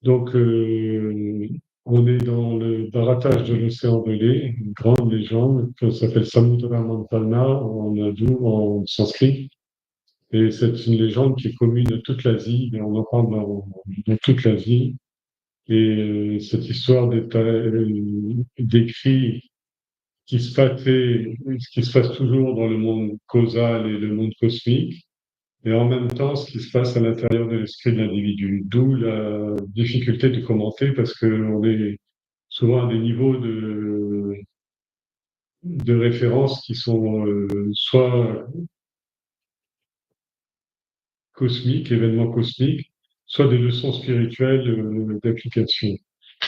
Donc, on est dans le baratage de l'océan de lait, une grande légende, qui s'appelle Samudra Mantana en hindou, en sanskrit. Et c'est une légende qui est commune à toute l'Asie, et on en parle dans toute l'Asie. Et cette histoire décrit ce qui se passe toujours dans le monde causal et le monde cosmique, et en même temps ce qui se passe à l'intérieur de l'esprit de l'individu. D'où la difficulté de commenter parce qu'on est souvent à des niveaux de référence qui sont soit cosmiques, événements cosmiques, soit des leçons spirituelles d'application.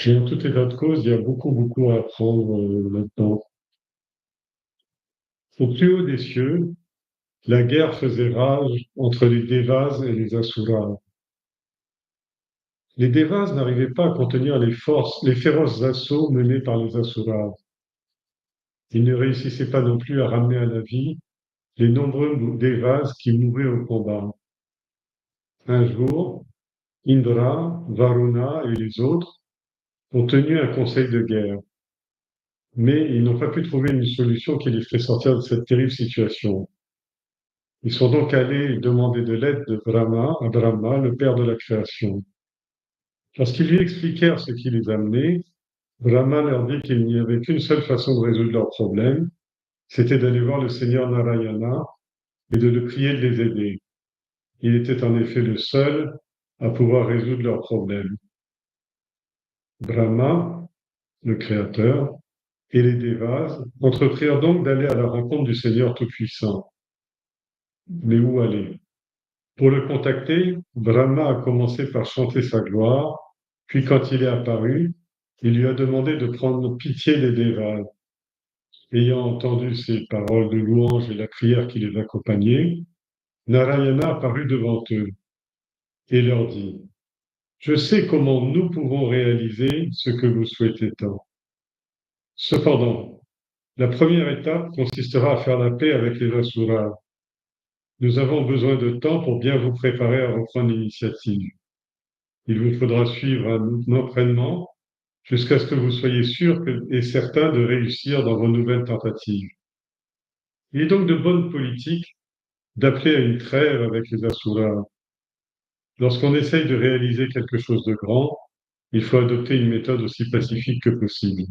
Et en tout état de cause, il y a beaucoup, beaucoup à apprendre là-dedans. Au plus haut des cieux, la guerre faisait rage entre les Devas et les Asuras. Les Devas n'arrivaient pas à contenir les féroces assauts menés par les Asuras. Ils ne réussissaient pas non plus à ramener à la vie les nombreux Devas qui mouraient au combat. Un jour, Indra, Varuna et les autres ont tenu un conseil de guerre, mais ils n'ont pas pu trouver une solution qui les ferait sortir de cette terrible situation. Ils sont donc allés demander de l'aide de Brahma à Brahma, le père de la création. Lorsqu'ils lui expliquèrent ce qui les amenait, Brahma leur dit qu'il n'y avait qu'une seule façon de résoudre leurs problèmes, c'était d'aller voir le Seigneur Narayana et de le prier de les aider. Il était en effet le seul à pouvoir résoudre leurs problèmes. Brahma, le Créateur, et les Devas entreprirent donc d'aller à la rencontre du Seigneur Tout-Puissant. Mais où aller? Pour le contacter, Brahma a commencé par chanter sa gloire, puis quand il est apparu, il lui a demandé de prendre pitié des Devas. Ayant entendu ces paroles de louange et la prière qui les accompagnait, Narayana apparut devant eux et leur dit: Je sais comment nous pouvons réaliser ce que vous souhaitez tant. Cependant, la première étape consistera à faire la paix avec les Asuras. Nous avons besoin de temps pour bien vous préparer à reprendre l'initiative. Il vous faudra suivre un entraînement jusqu'à ce que vous soyez sûr et certain de réussir dans vos nouvelles tentatives. Il est donc de bonne politique d'appeler à une trêve avec les Asuras. Lorsqu'on essaye de réaliser quelque chose de grand, il faut adopter une méthode aussi pacifique que possible.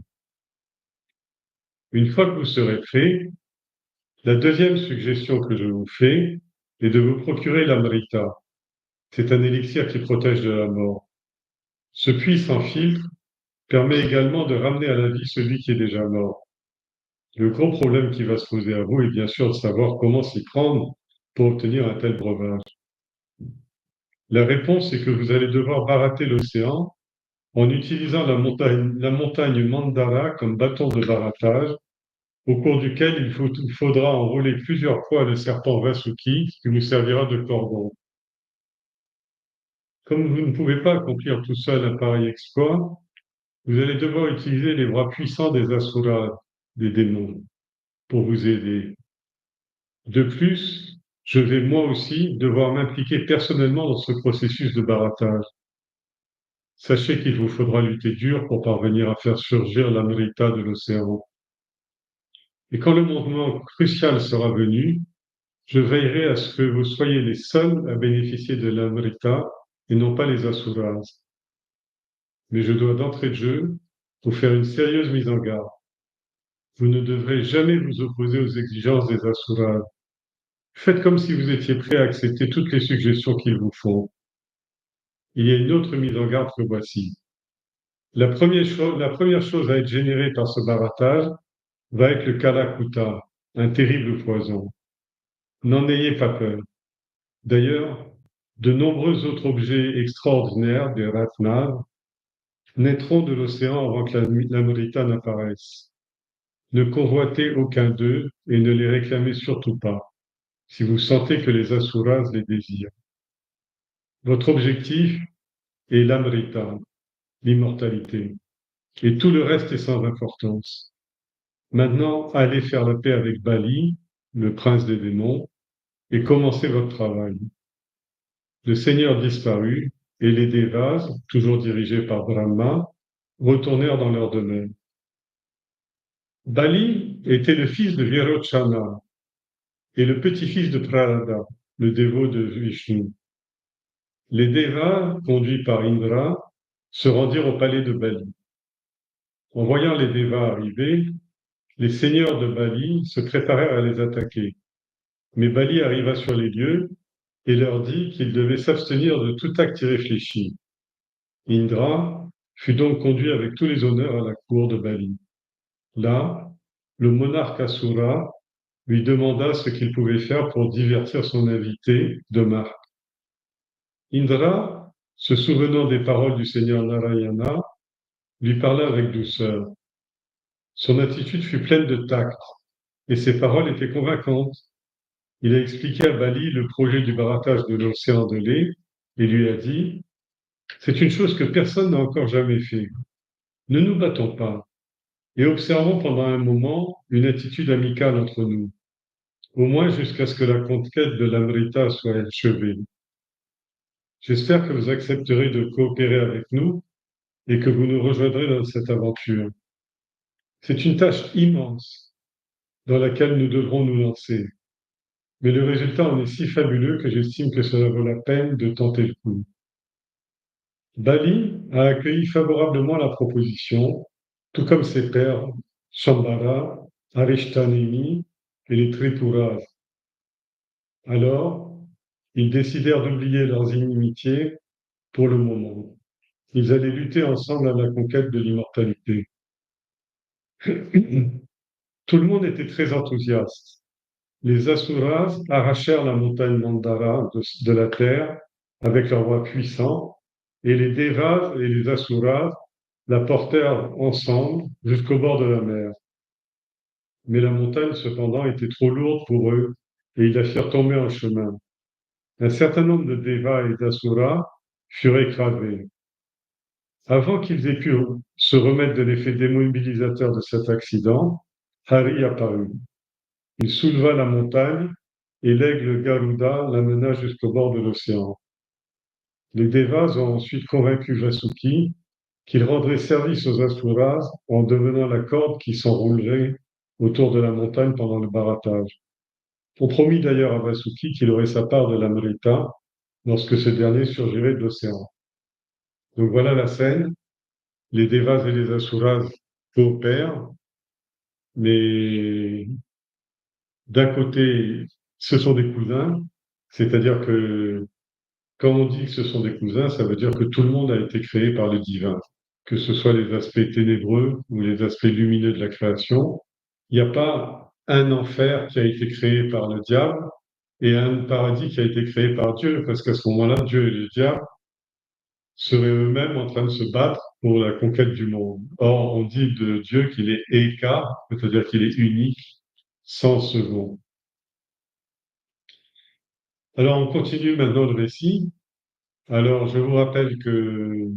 Une fois que vous serez prêt, la deuxième suggestion que je vous fais est de vous procurer l'amrita. C'est un élixir qui protège de la mort. Ce puissant filtre permet également de ramener à la vie celui qui est déjà mort. Le gros problème qui va se poser à vous est bien sûr de savoir comment s'y prendre pour obtenir un tel breuvage. La réponse est que vous allez devoir barater l'océan en utilisant la montagne Mandara comme bâton de baratage, au cours duquel il faudra enrouler plusieurs fois le serpent Vasuki, qui vous servira de cordon. Comme vous ne pouvez pas accomplir tout seul un pareil exploit, vous allez devoir utiliser les bras puissants des Asuras, des démons, pour vous aider. De plus, je vais moi aussi devoir m'impliquer personnellement dans ce processus de baratage. Sachez qu'il vous faudra lutter dur pour parvenir à faire surgir l'amrita de l'océan. Et quand le moment crucial sera venu, je veillerai à ce que vous soyez les seuls à bénéficier de l'amrita et non pas les asuras. Mais je dois d'entrée de jeu vous faire une sérieuse mise en garde. Vous ne devrez jamais vous opposer aux exigences des asuras. Faites comme si vous étiez prêt à accepter toutes les suggestions qu'ils vous font. Il y a une autre mise en garde que voici. La première chose à être générée par ce baratage va être le kalakuta, un terrible poison. N'en ayez pas peur. D'ailleurs, de nombreux autres objets extraordinaires, des ratnas, naîtront de l'océan avant que l'amrita n'apparaisse. Ne convoitez aucun d'eux et ne les réclamez surtout pas, si vous sentez que les asuras les désirent. Votre objectif est l'amrita, l'immortalité, et tout le reste est sans importance. Maintenant, allez faire la paix avec Bali, le prince des démons, et commencez votre travail. Le Seigneur disparut, et les Devas, toujours dirigés par Brahma, retournèrent dans leur domaine. Bali était le fils de Virochana et le petit-fils de Pralada, le dévot de Vishnu. Les Devas, conduits par Indra, se rendirent au palais de Bali. En voyant les Devas arriver, les seigneurs de Bali se préparèrent à les attaquer. Mais Bali arriva sur les lieux et leur dit qu'ils devaient s'abstenir de tout acte irréfléchi. Indra fut donc conduit avec tous les honneurs à la cour de Bali. Là, le monarque Asura lui demanda ce qu'il pouvait faire pour divertir son invité de marque. Indra, se souvenant des paroles du seigneur Narayana, lui parla avec douceur. Son attitude fut pleine de tact et ses paroles étaient convaincantes. Il a expliqué à Bali le projet du barattage de l'océan de lait et lui a dit « C'est une chose que personne n'a encore jamais fait. Ne nous battons pas et observons pendant un moment une attitude amicale entre nous, au moins jusqu'à ce que la conquête de l'Amrita soit achevée. J'espère que vous accepterez de coopérer avec nous et que vous nous rejoindrez dans cette aventure. C'est une tâche immense dans laquelle nous devrons nous lancer. Mais le résultat en est si fabuleux que j'estime que cela vaut la peine de tenter le coup. » Bali a accueilli favorablement la proposition, tout comme ses pairs Shambhara, Arishtanemi et les Tripuras. Alors, ils décidèrent d'oublier leurs inimitiés pour le moment. Ils allaient lutter ensemble à la conquête de l'immortalité. Tout le monde était très enthousiaste. Les Asuras arrachèrent la montagne Mandara de la terre avec leurs bras puissants, et les Devas et les Asuras la portèrent ensemble jusqu'au bord de la mer. Mais la montagne, cependant, était trop lourde pour eux, et ils la firent tomber en chemin. Un certain nombre de Devas et d'Asuras furent écrasés. Avant qu'ils aient pu se remettre de l'effet démobilisateur de cet accident, Hari apparut. Il souleva la montagne et l'aigle Garuda l'amena jusqu'au bord de l'océan. Les Devas ont ensuite convaincu Vasuki qu'il rendrait service aux Asuras en devenant la corde qui s'enroulerait autour de la montagne pendant le barattage. On promit d'ailleurs à Vasuki qu'il aurait sa part de l'Amrita lorsque ce dernier surgirait de l'océan. Donc voilà la scène. Les Devas et les Asuras coopèrent, mais d'un côté, ce sont des cousins, c'est-à-dire que quand on dit que ce sont des cousins, ça veut dire que tout le monde a été créé par le divin, que ce soit les aspects ténébreux ou les aspects lumineux de la création. Il n'y a pas un enfer qui a été créé par le diable et un paradis qui a été créé par Dieu, parce qu'à ce moment-là, Dieu et le diable seraient eux-mêmes en train de se battre pour la conquête du monde. Or, on dit de Dieu qu'il est Eka, c'est-à-dire qu'il est unique, sans second. Alors, on continue maintenant le récit. Alors, je vous rappelle que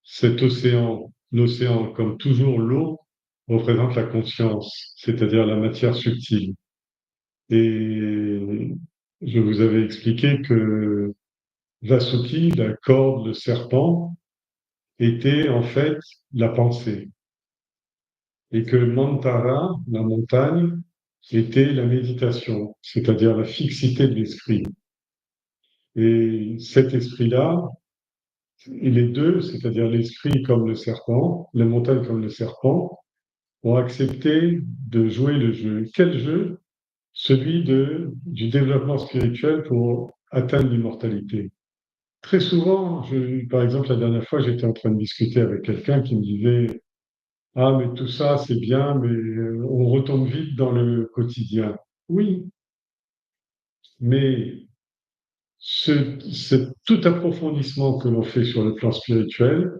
cet océan, l'océan, comme toujours l'eau, représente la conscience, c'est-à-dire la matière subtile. Et je vous avais expliqué que Vasuki, la corde, le serpent, était en fait la pensée. Et que Mantara, la montagne, était la méditation, c'est-à-dire la fixité de l'esprit. Et cet esprit-là, et les deux, c'est-à-dire l'esprit comme le serpent, la montagne comme le serpent, ont accepté de jouer le jeu. Quel jeu? Celui du développement spirituel pour atteindre l'immortalité. Très souvent, par exemple, la dernière fois, j'étais en train de discuter avec quelqu'un qui me disait ah, mais tout ça, c'est bien, mais on retombe vite dans le quotidien. Oui, mais tout approfondissement que l'on fait sur le plan spirituel,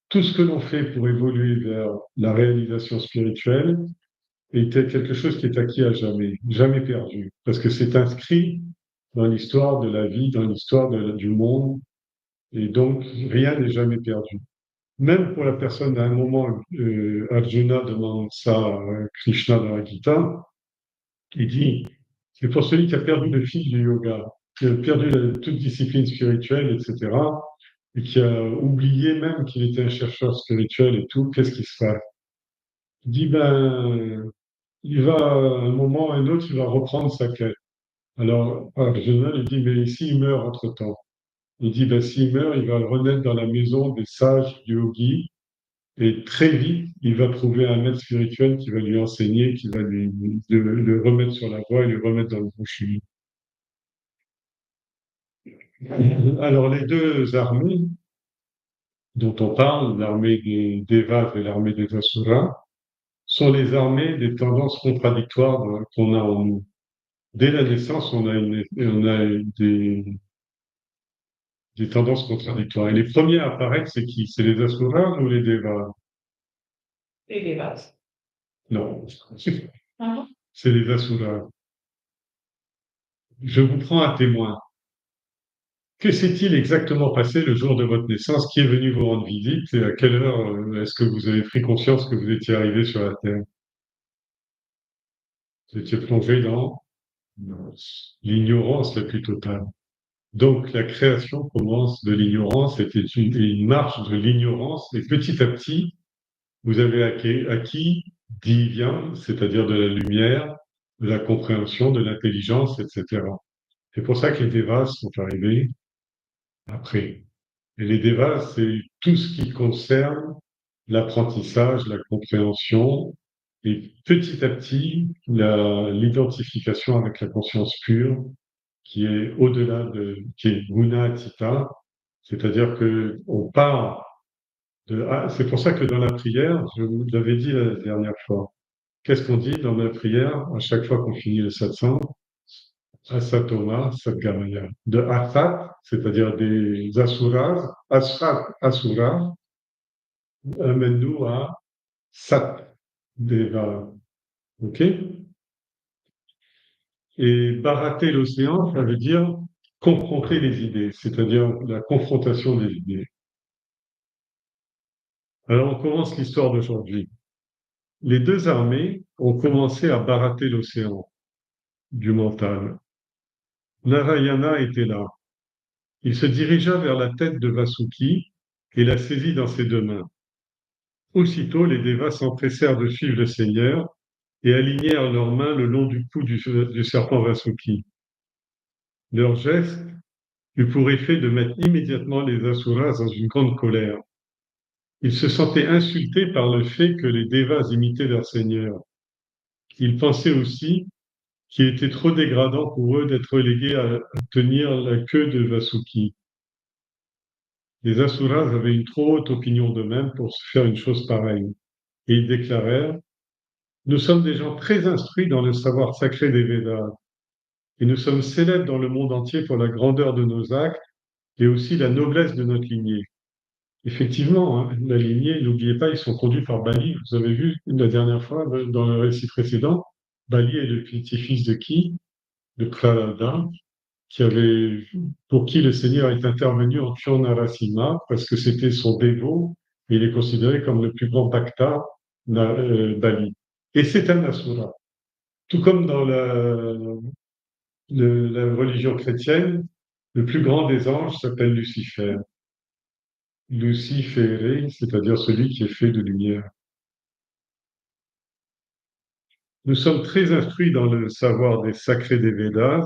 tout ce que l'on fait pour évoluer vers la réalisation spirituelle, était quelque chose qui est acquis à jamais, jamais perdu, parce que c'est inscrit dans l'histoire de la vie, dans l'histoire du monde, et donc rien n'est jamais perdu. Même pour la personne, à un moment, Arjuna demande ça à Krishna dans la Gita, il dit, c'est pour celui qui a perdu le fil du yoga, qui a perdu toute discipline spirituelle, etc. et qui a oublié même qu'il était un chercheur spirituel et tout, qu'est-ce qui se passe? Il dit, ben, il va, à un moment ou à un autre, il va reprendre sa quête. Alors, Arjuna lui dit, mais s'il meurt entre-temps? Il dit, ben, s'il meurt, il va renaître dans la maison des sages du yogi, et très vite, il va trouver un maître spirituel qui va lui enseigner, qui va le remettre sur la voie et le remettre dans le bon chemin. Alors, les deux armées dont on parle, l'armée des Devas et l'armée des Asuras, sont les armées des tendances contradictoires qu'on a en nous. Dès la naissance, on a des tendances contradictoires. Et les premiers à apparaître, c'est qui? C'est les Asuras ou les Devas? Les vases. Non, Ah, c'est les Asuras. Je vous prends à témoin. Que s'est-il exactement passé le jour de votre naissance? Qui est venu vous rendre visite et à quelle heure est-ce que vous avez pris conscience que vous étiez arrivé sur la Terre? Vous étiez plongé dans l'ignorance la plus totale. Donc la création commence de l'ignorance, c'était une marche de l'ignorance, et petit à petit, vous avez acquis d'Ivyan, c'est-à-dire de la lumière, de la compréhension, de l'intelligence, etc. C'est pour ça que les Devas sont arrivés après. Et les Devas, c'est tout ce qui concerne l'apprentissage, la compréhension, et petit à petit, l'identification avec la conscience pure, qui est au-delà qui est Gunatita, c'est-à-dire que on part c'est pour ça que dans la prière, je vous l'avais dit la dernière fois, qu'est-ce qu'on dit dans la prière à chaque fois qu'on finit le satsang? Asatoma, Satgamaya. De Asat, c'est-à-dire des asuras, Asura, amène-nous à Sat, Deva. OK? Et barater l'océan, ça veut dire confronter les idées, c'est-à-dire la confrontation des idées. Alors on commence l'histoire d'aujourd'hui. Les deux armées ont commencé à barater l'océan du mental. Narayana était là. Il se dirigea vers la tête de Vasuki et la saisit dans ses deux mains. Aussitôt, les Devas s'empressèrent de suivre le Seigneur et alignèrent leurs mains le long du cou du serpent Vasuki. Leur geste eut pour effet de mettre immédiatement les Asuras dans une grande colère. Ils se sentaient insultés par le fait que les Devas imitaient leur Seigneur. Ils pensaient aussi qu'il était trop dégradant pour eux d'être relégués à tenir la queue de Vasuki. Les Asuras avaient une trop haute opinion d'eux-mêmes pour se faire une chose pareille. Et ils déclarèrent: nous sommes des gens très instruits dans le savoir sacré des Védas, et nous sommes célèbres dans le monde entier pour la grandeur de nos actes et aussi la noblesse de notre lignée. Effectivement, hein, la lignée, n'oubliez pas, ils sont conduits par Bali. Vous avez vu la dernière fois, dans le récit précédent, Bali est le petit-fils de qui? De Prahlada, pour qui le Seigneur est intervenu en tuant Narasimha, parce que c'était son dévot, et il est considéré comme le plus grand bhakta Bali. Et c'est un asura. Tout comme dans la religion chrétienne, le plus grand des anges s'appelle Lucifer. Luciféré, c'est-à-dire celui qui est fait de lumière. Nous sommes très instruits dans le savoir des sacrés des Védas,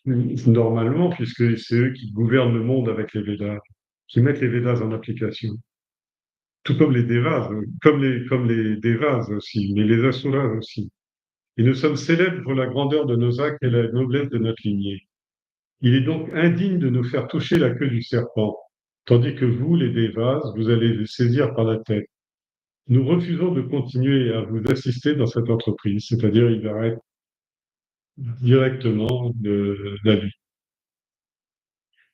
normalement, puisque c'est eux qui gouvernent le monde avec les Védas, qui mettent les Védas en application. Tout comme les Devas, comme les Devas aussi, mais les Asuras aussi. Et nous sommes célèbres pour la grandeur de nos actes et la noblesse de notre lignée. Il est donc indigne de nous faire toucher la queue du serpent, tandis que vous, les Devas, vous allez les saisir par la tête. Nous refusons de continuer à vous assister dans cette entreprise, c'est-à-dire ils arrêtent directement de la lutte.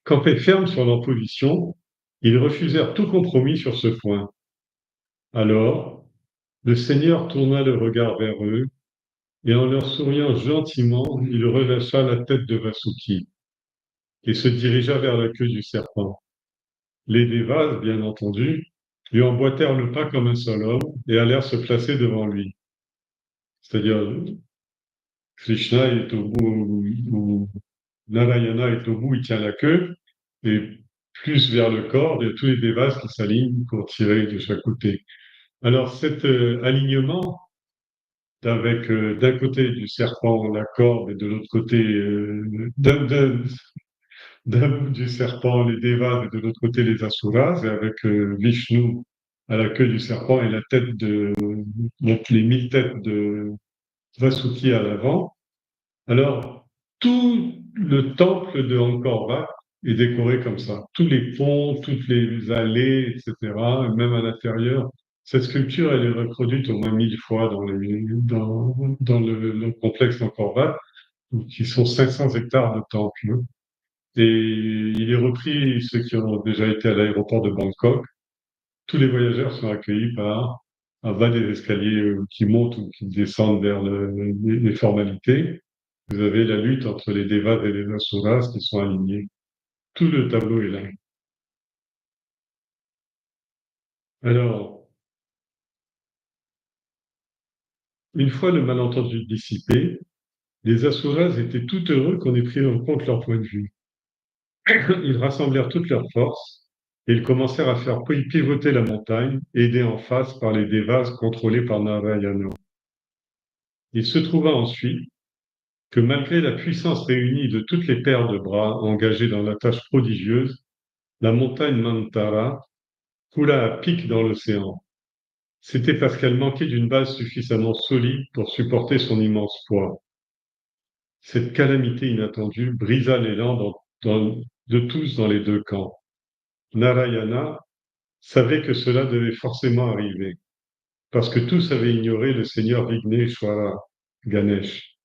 Campés fermes sur leur position, ils refusèrent tout compromis sur ce point. Alors, le Seigneur tourna le regard vers eux, et en leur souriant gentiment, il relâcha la tête de Vasuki et se dirigea vers la queue du serpent. Les Devas, bien entendu, lui emboîtèrent le pas comme un seul homme et allèrent se placer devant lui. C'est-à-dire, Krishna est au bout, ou Narayana est au bout, il tient la queue, et plus vers le corps, il y a tous les Devas qui s'alignent pour tirer de chaque côté. Alors cet alignement, avec d'un côté du serpent la corde et de l'autre côté d'un bout du serpent les Devas et de l'autre côté les Asuras, et avec Vishnu à la queue du serpent et la tête donc les 1000 têtes de Vasuki à l'avant. Alors, tout le temple de Angkor Wat est décoré comme ça. Tous les ponts, toutes les allées, etc., et même à l'intérieur. Cette sculpture, elle est reproduite au moins 1000 fois dans le complexe d'Angkor Wat, qui sont 500 hectares de temple, hein. Et il est repris, ceux qui ont déjà été à l'aéroport de Bangkok, tous les voyageurs sont accueillis par un bas des escaliers qui montent ou qui descendent vers les formalités. Vous avez la lutte entre les Devas et les Asuras qui sont alignés. Tout le tableau est là. Alors, une fois le malentendu dissipé, les Asuras étaient tout heureux qu'on ait pris en compte leur point de vue. Ils rassemblèrent toutes leurs forces et ils commencèrent à faire pivoter la montagne, aidés en face par les Devas contrôlés par Narayana. Il se trouva ensuite que malgré la puissance réunie de toutes les paires de bras engagées dans la tâche prodigieuse, la montagne Mantara coula à pic dans l'océan. C'était parce qu'elle manquait d'une base suffisamment solide pour supporter son immense poids. Cette calamité inattendue brisa l'élan de tous dans les deux camps. Narayana savait que cela devait forcément arriver, parce que tous avaient ignoré le seigneur Vigneshwara, Ganesh.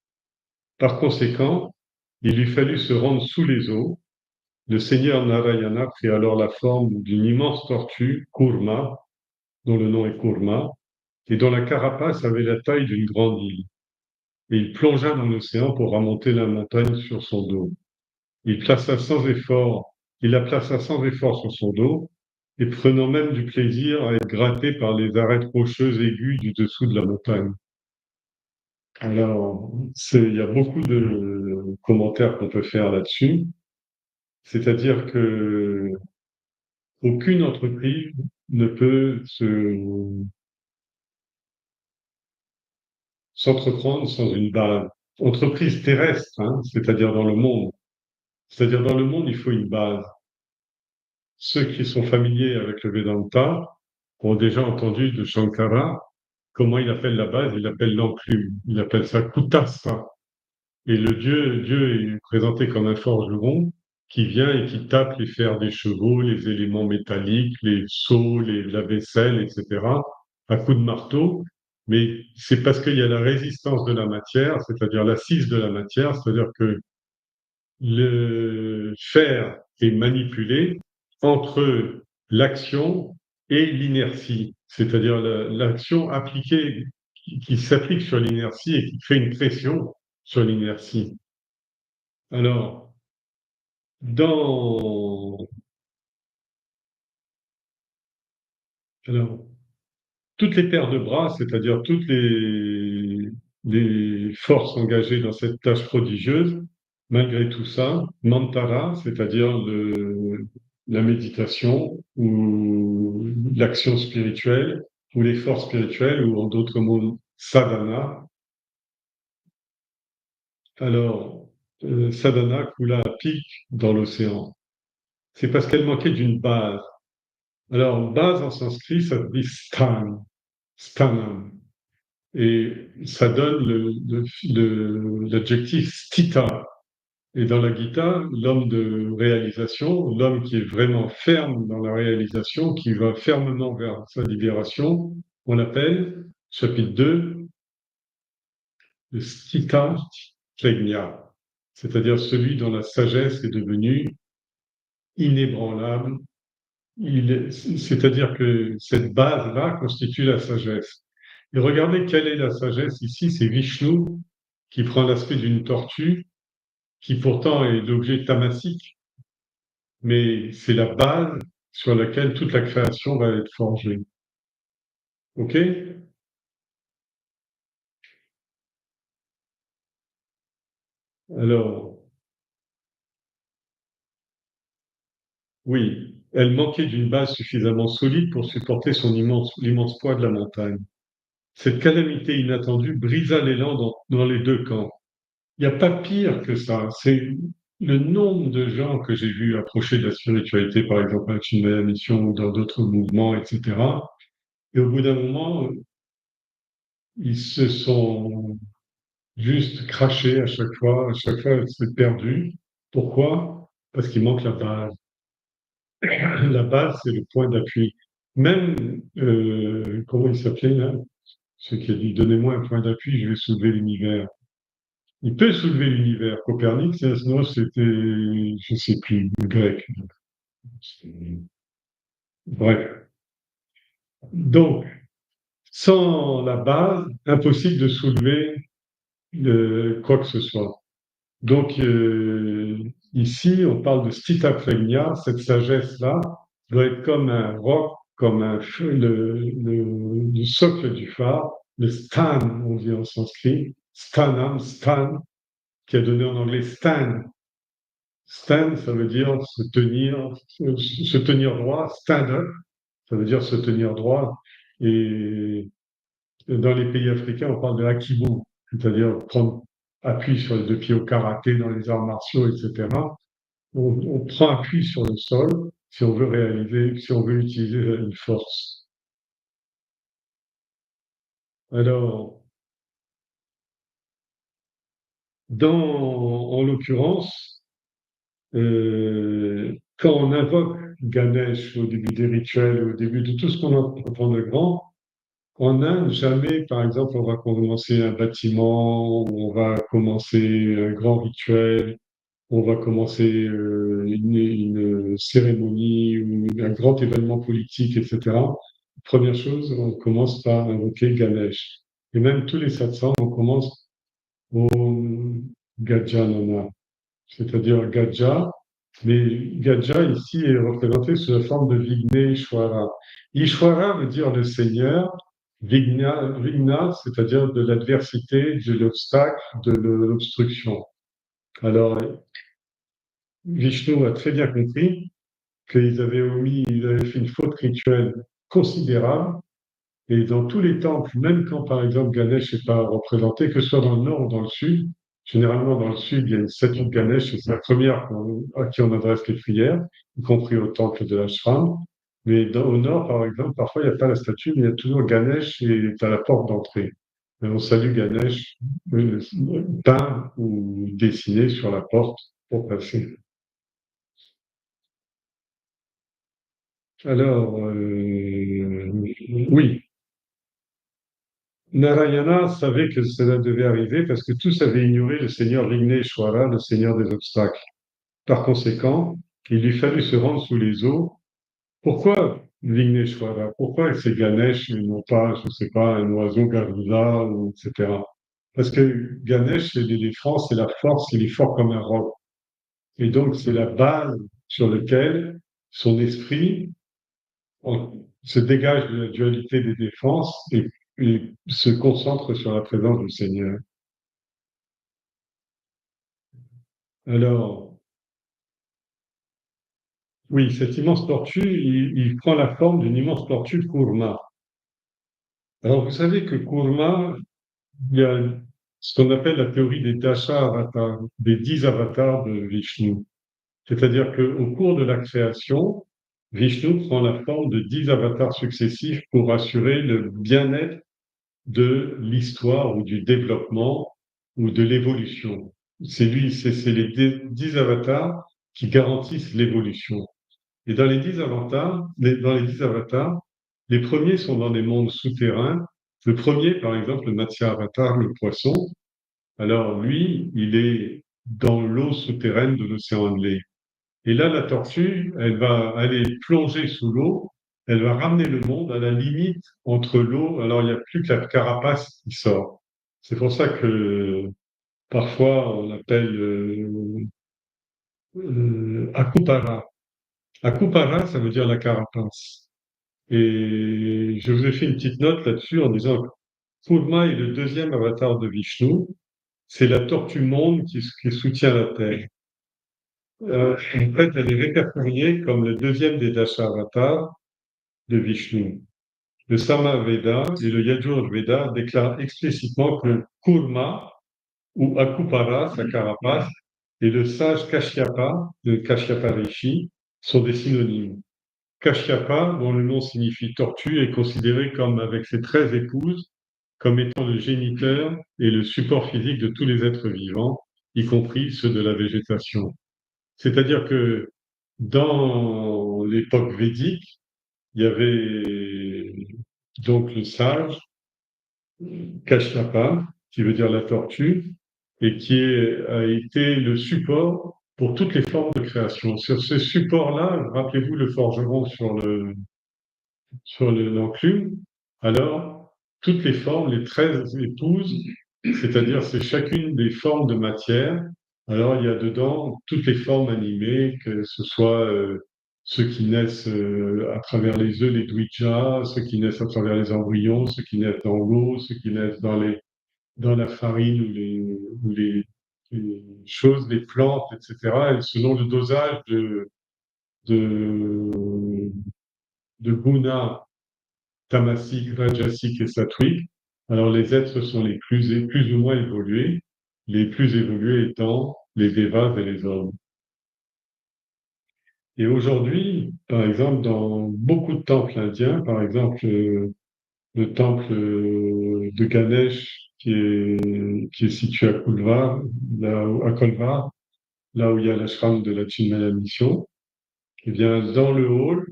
Par conséquent, il lui fallut se rendre sous les eaux. Le seigneur Narayana prit alors la forme d'une immense tortue, Kurma, dont le nom est Kurma, et dont la carapace avait la taille d'une grande île. Et il plongea dans l'océan pour remonter la montagne sur son dos. Il plaça sans effort, il la plaça sans effort sur son dos, et prenant même du plaisir à être gratté par les arêtes rocheuses aiguës du dessous de la montagne. Alors, il y a beaucoup de commentaires qu'on peut faire là-dessus. C'est-à-dire que aucune entreprise ne peut s'entreprendre sans une base. Entreprise terrestre, hein, c'est-à-dire dans le monde. C'est-à-dire dans le monde, il faut une base. Ceux qui sont familiers avec le Vedanta ont déjà entendu de Shankara comment il appelle la base, il appelle l'enclume, il appelle ça Kutasa. Et Dieu est présenté comme un forgeron qui vient et qui tape les fers des chevaux, les éléments métalliques, les seaux, la vaisselle, etc., à coups de marteau. Mais c'est parce qu'il y a la résistance de la matière, c'est-à-dire l'assise de la matière, c'est-à-dire que le fer est manipulé entre l'action et l'inertie, c'est-à-dire l'action appliquée qui s'applique sur l'inertie et qui crée une pression sur l'inertie. Alors, dans, alors, toutes les paires de bras, c'est-à-dire toutes les forces engagées dans cette tâche prodigieuse, malgré tout ça, mantara, c'est-à-dire la méditation ou l'action spirituelle ou l'effort spirituel ou en d'autres mots sadhana. Alors, sadhana coula à pic dans l'océan. C'est parce qu'elle manquait d'une base. Alors, base en sanskrit, ça veut dire stanam. Et ça donne l'adjectif stita. Et dans la Gita, l'homme de réalisation, l'homme qui est vraiment ferme dans la réalisation, qui va fermement vers sa libération, on l'appelle, chapitre 2, le stita prajna, c'est-à-dire celui dont la sagesse est devenue inébranlable. C'est-à-dire que cette base-là constitue la sagesse. Et regardez quelle est la sagesse ici, c'est Vishnu qui prend l'aspect d'une tortue, qui pourtant est l'objet tamasique, mais c'est la base sur laquelle toute la création va être forgée. OK? Alors, Oui, elle manquait d'une base suffisamment solide pour supporter l'immense poids de la montagne. Cette calamité inattendue brisa l'élan dans les deux camps. Il n'y a pas pire que ça. C'est le nombre de gens que j'ai vus approcher de la spiritualité, par exemple avec une mission ou dans d'autres mouvements, etc. Et au bout d'un moment, ils se sont juste crachés à chaque fois. À chaque fois, c'est perdu. Pourquoi? Parce qu'il manque la base. La base, c'est le point d'appui. Même, comment il s'appelait là? Ce qui a dit, donnez-moi un point d'appui, je vais soulever l'univers. Il peut soulever l'univers. Copernic, sinon c'était, je sais plus, le grec. Bref. Donc, sans la base, impossible de soulever quoi que ce soit. Donc, ici, on parle de stita prajna, cette sagesse-là doit être comme un roc, comme un feu, le socle du phare, le stan, on dit en sanskrit, stanam, stan, qui a donné en anglais stan. Stan, ça veut dire se tenir droit, stand up, ça veut dire se tenir droit. Et dans les pays africains, on parle de hakibu, c'est-à-dire prendre appui sur les deux pieds au karaté, dans les arts martiaux, etc. On prend appui sur le sol si on veut si on veut utiliser une force. Alors, en l'occurrence, quand on invoque Ganesh au début des rituels, au début de tout ce qu'on entend de grand, en Inde, jamais, par exemple, on va commencer un bâtiment, ou on va commencer un grand rituel, on va commencer une cérémonie ou un grand événement politique, etc. Première chose, on commence par invoquer Ganesh. Et même tous les satsangs, on commence au Gajanana, c'est-à-dire Gaja. Mais Gaja ici est représenté sous la forme de Vigneshwara. Ishwara veut dire le Seigneur, Vigna, c'est-à-dire de l'adversité, de l'obstacle, de l'obstruction. Alors, Vishnu a très bien compris ils avaient fait une faute rituelle considérable. Et dans tous les temples, même quand par exemple Ganesh n'est pas représenté, que ce soit dans le nord ou dans le sud, généralement dans le sud, il y a une statue de Ganesh, et c'est la première à qui on adresse les prières, y compris au temple de l'ashram. Mais au nord, par exemple, parfois il n'y a pas la statue, mais il y a toujours Ganesh et est à la porte d'entrée. Et on salue Ganesh peint ou dessiné sur la porte pour passer. Alors, oui, Narayana savait que cela devait arriver parce que tous avaient ignoré le seigneur Vigneshwara, le seigneur des obstacles. Par conséquent, il lui fallut se rendre sous les eaux. Pourquoi Vigneshwara? Pourquoi c'est Ganesh et non pas, je ne sais pas, un oiseau Garuda, etc. Parce que Ganesh, c'est l'éléphant, c'est la force, il est fort comme un roc. Et donc, c'est la base sur laquelle son esprit se dégage de la dualité des défenses et se concentre sur la présence du Seigneur. Alors, oui, cette immense tortue, il prend la forme d'une immense tortue Kurma. Alors, vous savez que Kurma, il y a ce qu'on appelle la théorie des Dasha avatars, des 10 avatars de Vishnu. C'est-à-dire qu'au cours de la création, Vishnu prend la forme de 10 avatars successifs pour assurer le bien-être de l'histoire ou du développement ou de l'évolution. C'est les 10 avatars qui garantissent l'évolution. Et dans dans les 10 avatars, les premiers sont dans des mondes souterrains. Le premier, par exemple, le Matsya Avatar, le poisson, alors lui, il est dans l'eau souterraine de l'océan Indien. Et là, la tortue, elle va aller plonger sous l'eau, elle va ramener le monde à la limite entre l'eau, alors il n'y a plus que la carapace qui sort. C'est pour ça que parfois on appelle Akupara. Akupara, ça veut dire la carapace. Et je vous ai fait une petite note là-dessus en disant que Kurma est le deuxième avatar de Vishnu. C'est la tortue monde qui soutient la Terre. En fait, elle est répertoriée comme le deuxième des Dashavatars de Vishnu. Le Samaveda et le Yajurveda déclarent explicitement que le Kurma ou Akupara, sa carapace, et le sage Kashyapa, de Kashyapa Rishi, sont des synonymes. Kashyapa, dont le nom signifie tortue, est considéré comme, avec ses 13 épouses, comme étant le géniteur et le support physique de tous les êtres vivants, y compris ceux de la végétation. C'est-à-dire que dans l'époque védique, il y avait donc le sage, Kashyapa, qui veut dire la tortue, et a été le support pour toutes les formes de création. Sur ce support-là, rappelez-vous le forgeron sur l'enclume, alors toutes les formes, les 13 épouses, c'est-à-dire c'est chacune des formes de matière. Alors il y a dedans toutes les formes animées, que ce soit ceux qui naissent à travers les œufs, les dvijas, ceux qui naissent à travers les embryons, ceux qui naissent dans l'eau, ceux qui naissent dans la farine ou les choses, les plantes, etc. Et selon le dosage de, de guna, tamasique, rajasique et sattvique, alors les êtres sont les plus ou moins évolués, les plus évolués étant les devas et les hommes. Et aujourd'hui, par exemple, dans beaucoup de temples indiens, par exemple le temple de Ganesh qui est situé à Kulvar, à Kolvar, là où il y a l'ashram de la Chinmaya Mission, eh bien, dans le hall,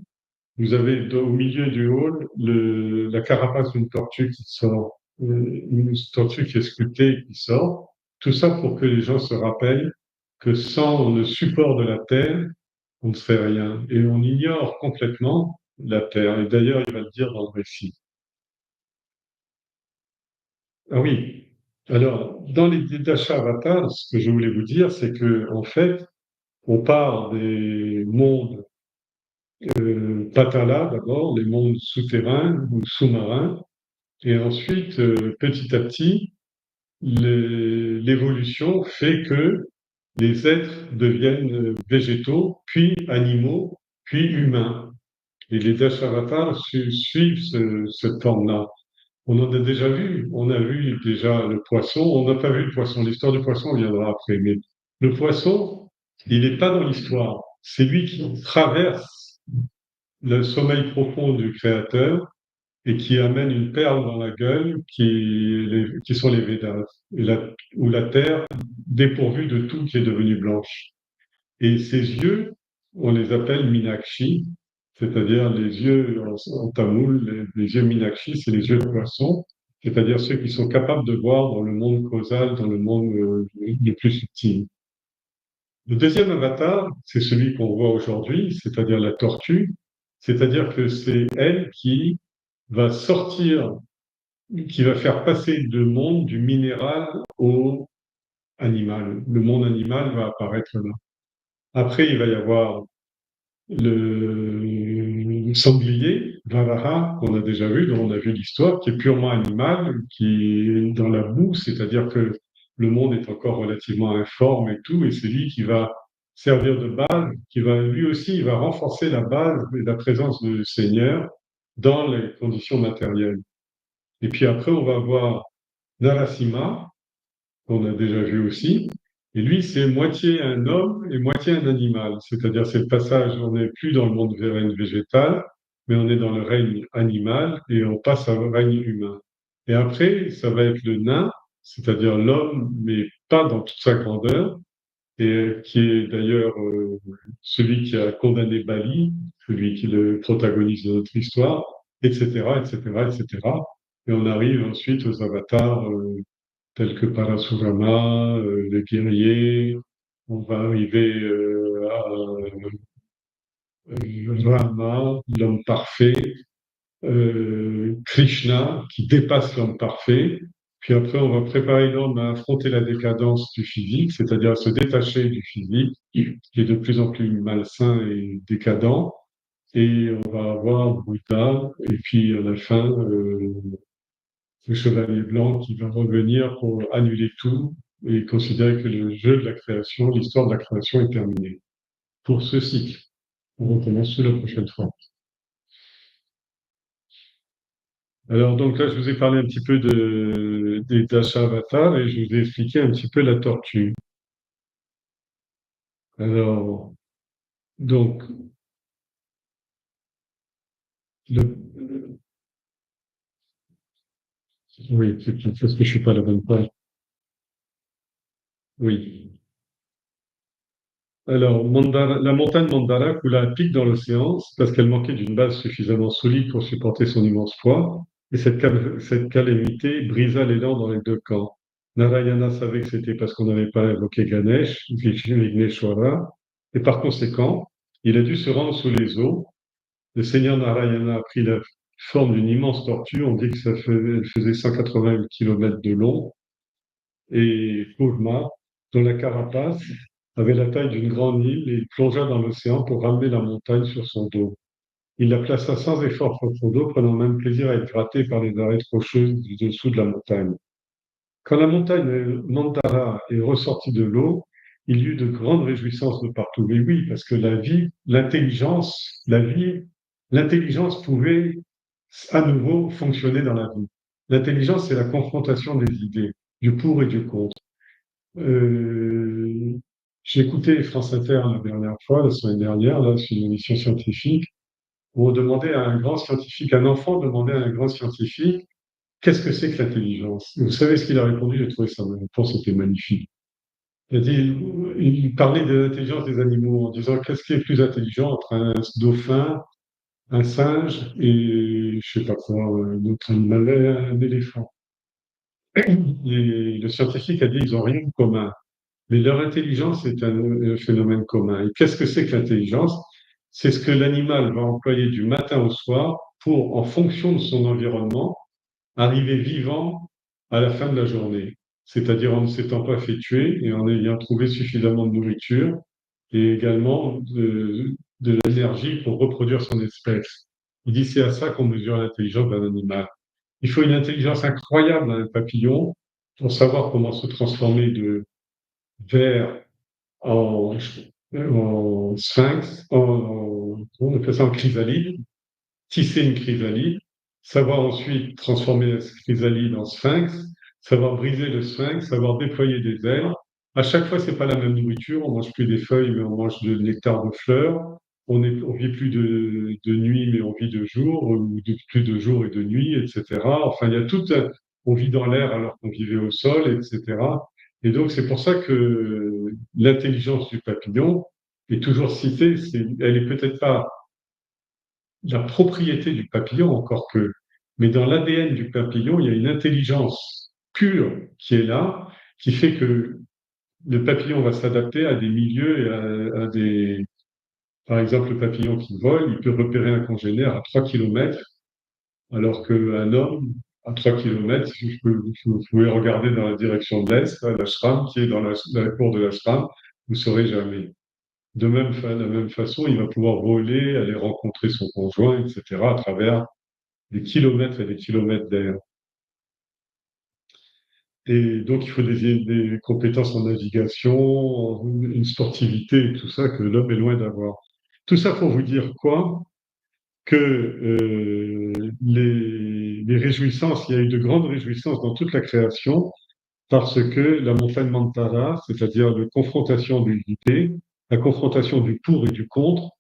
vous avez au milieu du hall la carapace d'une tortue qui sort, une tortue qui est sculptée et qui sort. Tout ça pour que les gens se rappellent que sans le support de la terre, on ne fait rien. Et on ignore complètement la terre. Et d'ailleurs, il va le dire dans le récit. Ah oui. Alors, dans les Dashavatars, ce que je voulais vous dire, c'est que en fait, on part des mondes Patala d'abord, les mondes souterrains ou sous-marins, et ensuite, petit à petit, l'évolution fait que les êtres deviennent végétaux, puis animaux, puis humains. Et les Dashavatars suivent cette forme-là. On en a déjà vu. On a vu déjà le poisson. On n'a pas vu le poisson. L'histoire du poisson viendra après. Mais le poisson, il n'est pas dans l'histoire. C'est lui qui traverse le sommeil profond du Créateur et qui amène une perle dans la gueule qui sont les Védas, où la terre dépourvue de tout qui est devenue blanche. Et ces yeux, on les appelle Minakshi, c'est-à-dire les yeux en tamoul, les yeux Minakshi, c'est les yeux de poisson, c'est-à-dire ceux qui sont capables de voir dans le monde causal, dans le monde le plus subtil. Le deuxième avatar, c'est celui qu'on voit aujourd'hui, c'est-à-dire la tortue, c'est-à-dire que c'est elle qui va sortir, qui va faire passer le monde du minéral au animal. Le monde animal va apparaître là. Après, il va y avoir le sanglier, Varaha, qu'on a déjà vu, dont on a vu l'histoire, qui est purement animal, qui est dans la boue, c'est-à-dire que le monde est encore relativement informe et tout, et c'est lui qui va servir de base, qui va lui aussi, il va renforcer la base et la présence du Seigneur dans les conditions matérielles. Et puis après, on va voir Narasimha, qu'on a déjà vu aussi. Et lui, c'est moitié un homme et moitié un animal. C'est-à-dire, c'est le passage, on n'est plus dans le monde règne végétal, mais on est dans le règne animal et on passe au règne humain. Et après, ça va être le nain, c'est-à-dire l'homme, mais pas dans toute sa grandeur, et qui est d'ailleurs celui qui a condamné Bali, celui qui est le protagoniste de notre histoire, etc., etc., etc. Et on arrive ensuite aux avatars tels que Parasurama, le guerrier. On va arriver à Rama, l'homme parfait, Krishna, qui dépasse l'homme parfait. Puis après, on va préparer l'homme à affronter la décadence du physique, c'est-à-dire à se détacher du physique, qui est de plus en plus malsain et décadent. Et on va avoir Bouddha, et puis à la fin, le chevalier blanc qui va revenir pour annuler tout et considérer que le jeu de la création, l'histoire de la création est terminée. pour ce cycle. On recommence la prochaine fois. Alors, donc là, je vous ai parlé un petit peu des Dashavatars et je vous ai expliqué un petit peu la tortue. Alors, donc, le, oui, c'est parce que je suis pas à la bonne page. Oui. Alors, la montagne Mandara coula à pic dans l'océan parce qu'elle manquait d'une base suffisamment solide pour supporter son immense poids, et cette calamité brisa l'élan dans les deux camps. Narayana savait que c'était parce qu'on n'avait pas invoqué Ganesh, Vigneshwara, et par conséquent, il a dû se rendre sous les eaux. Le seigneur Narayana a pris la forme d'une immense tortue, on dit que elle faisait 180 km de long, et Kurma, dont la carapace avait la taille d'une grande île, et il plongea dans l'océan pour ramener la montagne sur son dos. Il la plaça sans effort sur son dos, prenant même plaisir à être gratté par les arêtes rocheuses du dessous de la montagne. Quand la montagne Mandara est ressortie de l'eau, il y eut de grandes réjouissances de partout. Mais oui, parce que l'intelligence pouvait à nouveau fonctionner dans la vie. L'intelligence, c'est la confrontation des idées, du pour et du contre. Euh, j'ai écouté France Inter la dernière fois, la semaine dernière, là, sur une émission scientifique, où on demandait à un grand scientifique, un enfant demandait à un grand scientifique, qu'est-ce que c'est que l'intelligence? Vous savez ce qu'il a répondu? J'ai trouvé sa réponse était magnifique. Il a dit, il parlait de l'intelligence des animaux en disant qu'est-ce qui est plus intelligent entre un dauphin, un singe et je sais pas quoi, un autre animal, un éléphant. Et le scientifique a dit ils ont rien de commun. Mais leur intelligence est un phénomène commun. Et qu'est-ce que c'est que l'intelligence? C'est ce que l'animal va employer du matin au soir pour, en fonction de son environnement, arriver vivant à la fin de la journée. C'est-à-dire en ne s'étant pas fait tuer et en ayant trouvé suffisamment de nourriture et également de l'énergie pour reproduire son espèce. Il dit c'est à ça qu'on mesure l'intelligence d'un animal. Il faut une intelligence incroyable dans un papillon pour savoir comment se transformer de vers en, en sphinx, on appelle ça en chrysalide, tisser une chrysalide, savoir ensuite transformer la chrysalide en sphinx, savoir briser le sphinx, savoir déployer des ailes. À chaque fois, c'est pas la même nourriture. On mange plus des feuilles, mais on mange de nectar de fleurs. On vit plus de nuit, mais on vit de jour, ou plus de jour et de nuit, etc. Enfin, il y a tout. On vit dans l'air alors qu'on vivait au sol, etc. Et donc, c'est pour ça que l'intelligence du papillon est toujours citée. Elle est peut-être pas la propriété du papillon, encore que, mais dans l'ADN du papillon, il y a une intelligence pure qui est là, qui fait que le papillon va s'adapter à des milieux et à des... Par exemple, le papillon qui vole, il peut repérer un congénère à 3 km, alors qu'un homme, à 3 km, vous pouvez regarder dans la direction de l'Est, l'ashram, qui est dans la cour de l'ashram, vous ne saurez jamais. De la même façon, il va pouvoir voler, aller rencontrer son conjoint, etc., à travers des kilomètres et des kilomètres d'air. Et donc, il faut des compétences en navigation, une sportivité et tout ça que l'homme est loin d'avoir. Tout ça pour vous dire quoi? Que les réjouissances, il y a eu de grandes réjouissances dans toute la création parce que la montagne Mantara, c'est-à-dire la confrontation du l'unité, la confrontation du pour et du contre,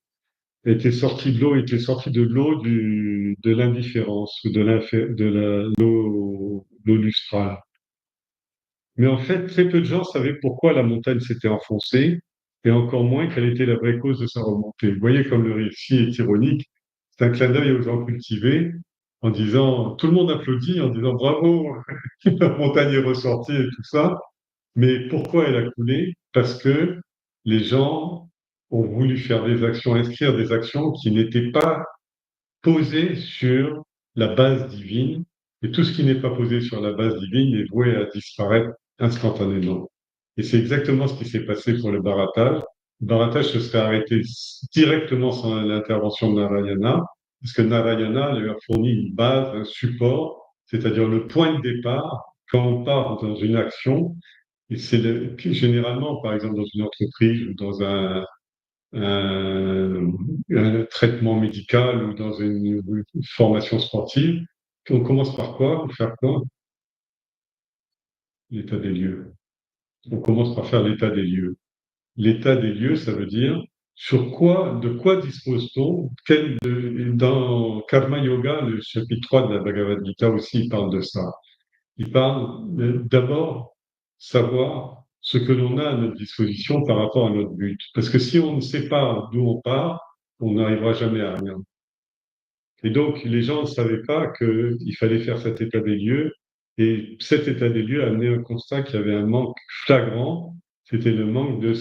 était sortie de l'eau de l'indifférence, de l'eau lustrale. Mais en fait, très peu de gens savaient pourquoi la montagne s'était enfoncée, et encore moins quelle était la vraie cause de sa remontée. Vous voyez comme le récit est ironique, c'est un clin d'œil aux gens cultivés, en disant, tout le monde applaudit, en disant bravo, la montagne est ressortie et tout ça, mais pourquoi elle a coulé? Parce que les gens ont voulu faire des actions, inscrire des actions qui n'étaient pas posées sur la base divine, et tout ce qui n'est pas posé sur la base divine est voué à disparaître instantanément. Et c'est exactement ce qui s'est passé pour le baratage. Le baratage se serait arrêté directement sans l'intervention de Narayana, parce que Narayana lui a fourni une base, un support, c'est-à-dire le point de départ quand on part dans une action. Et généralement, par exemple, dans une entreprise ou un traitement médical ou dans une formation sportive. On commence par quoi? Pour faire quoi? L'état des lieux. On commence par faire l'état des lieux. L'état des lieux, ça veut dire de quoi dispose-t-on? Dans Karma Yoga, le chapitre 3 de la Bhagavad Gita aussi, il parle de ça. Il parle d'abord savoir ce que l'on a à notre disposition par rapport à notre but. Parce que si on ne sait pas d'où on part, on n'arrivera jamais à rien. Et donc, les gens ne savaient pas qu'il fallait faire cet état des lieux. Et cet état des lieux a amené un constat qu'il y avait un manque flagrant, c'était le manque de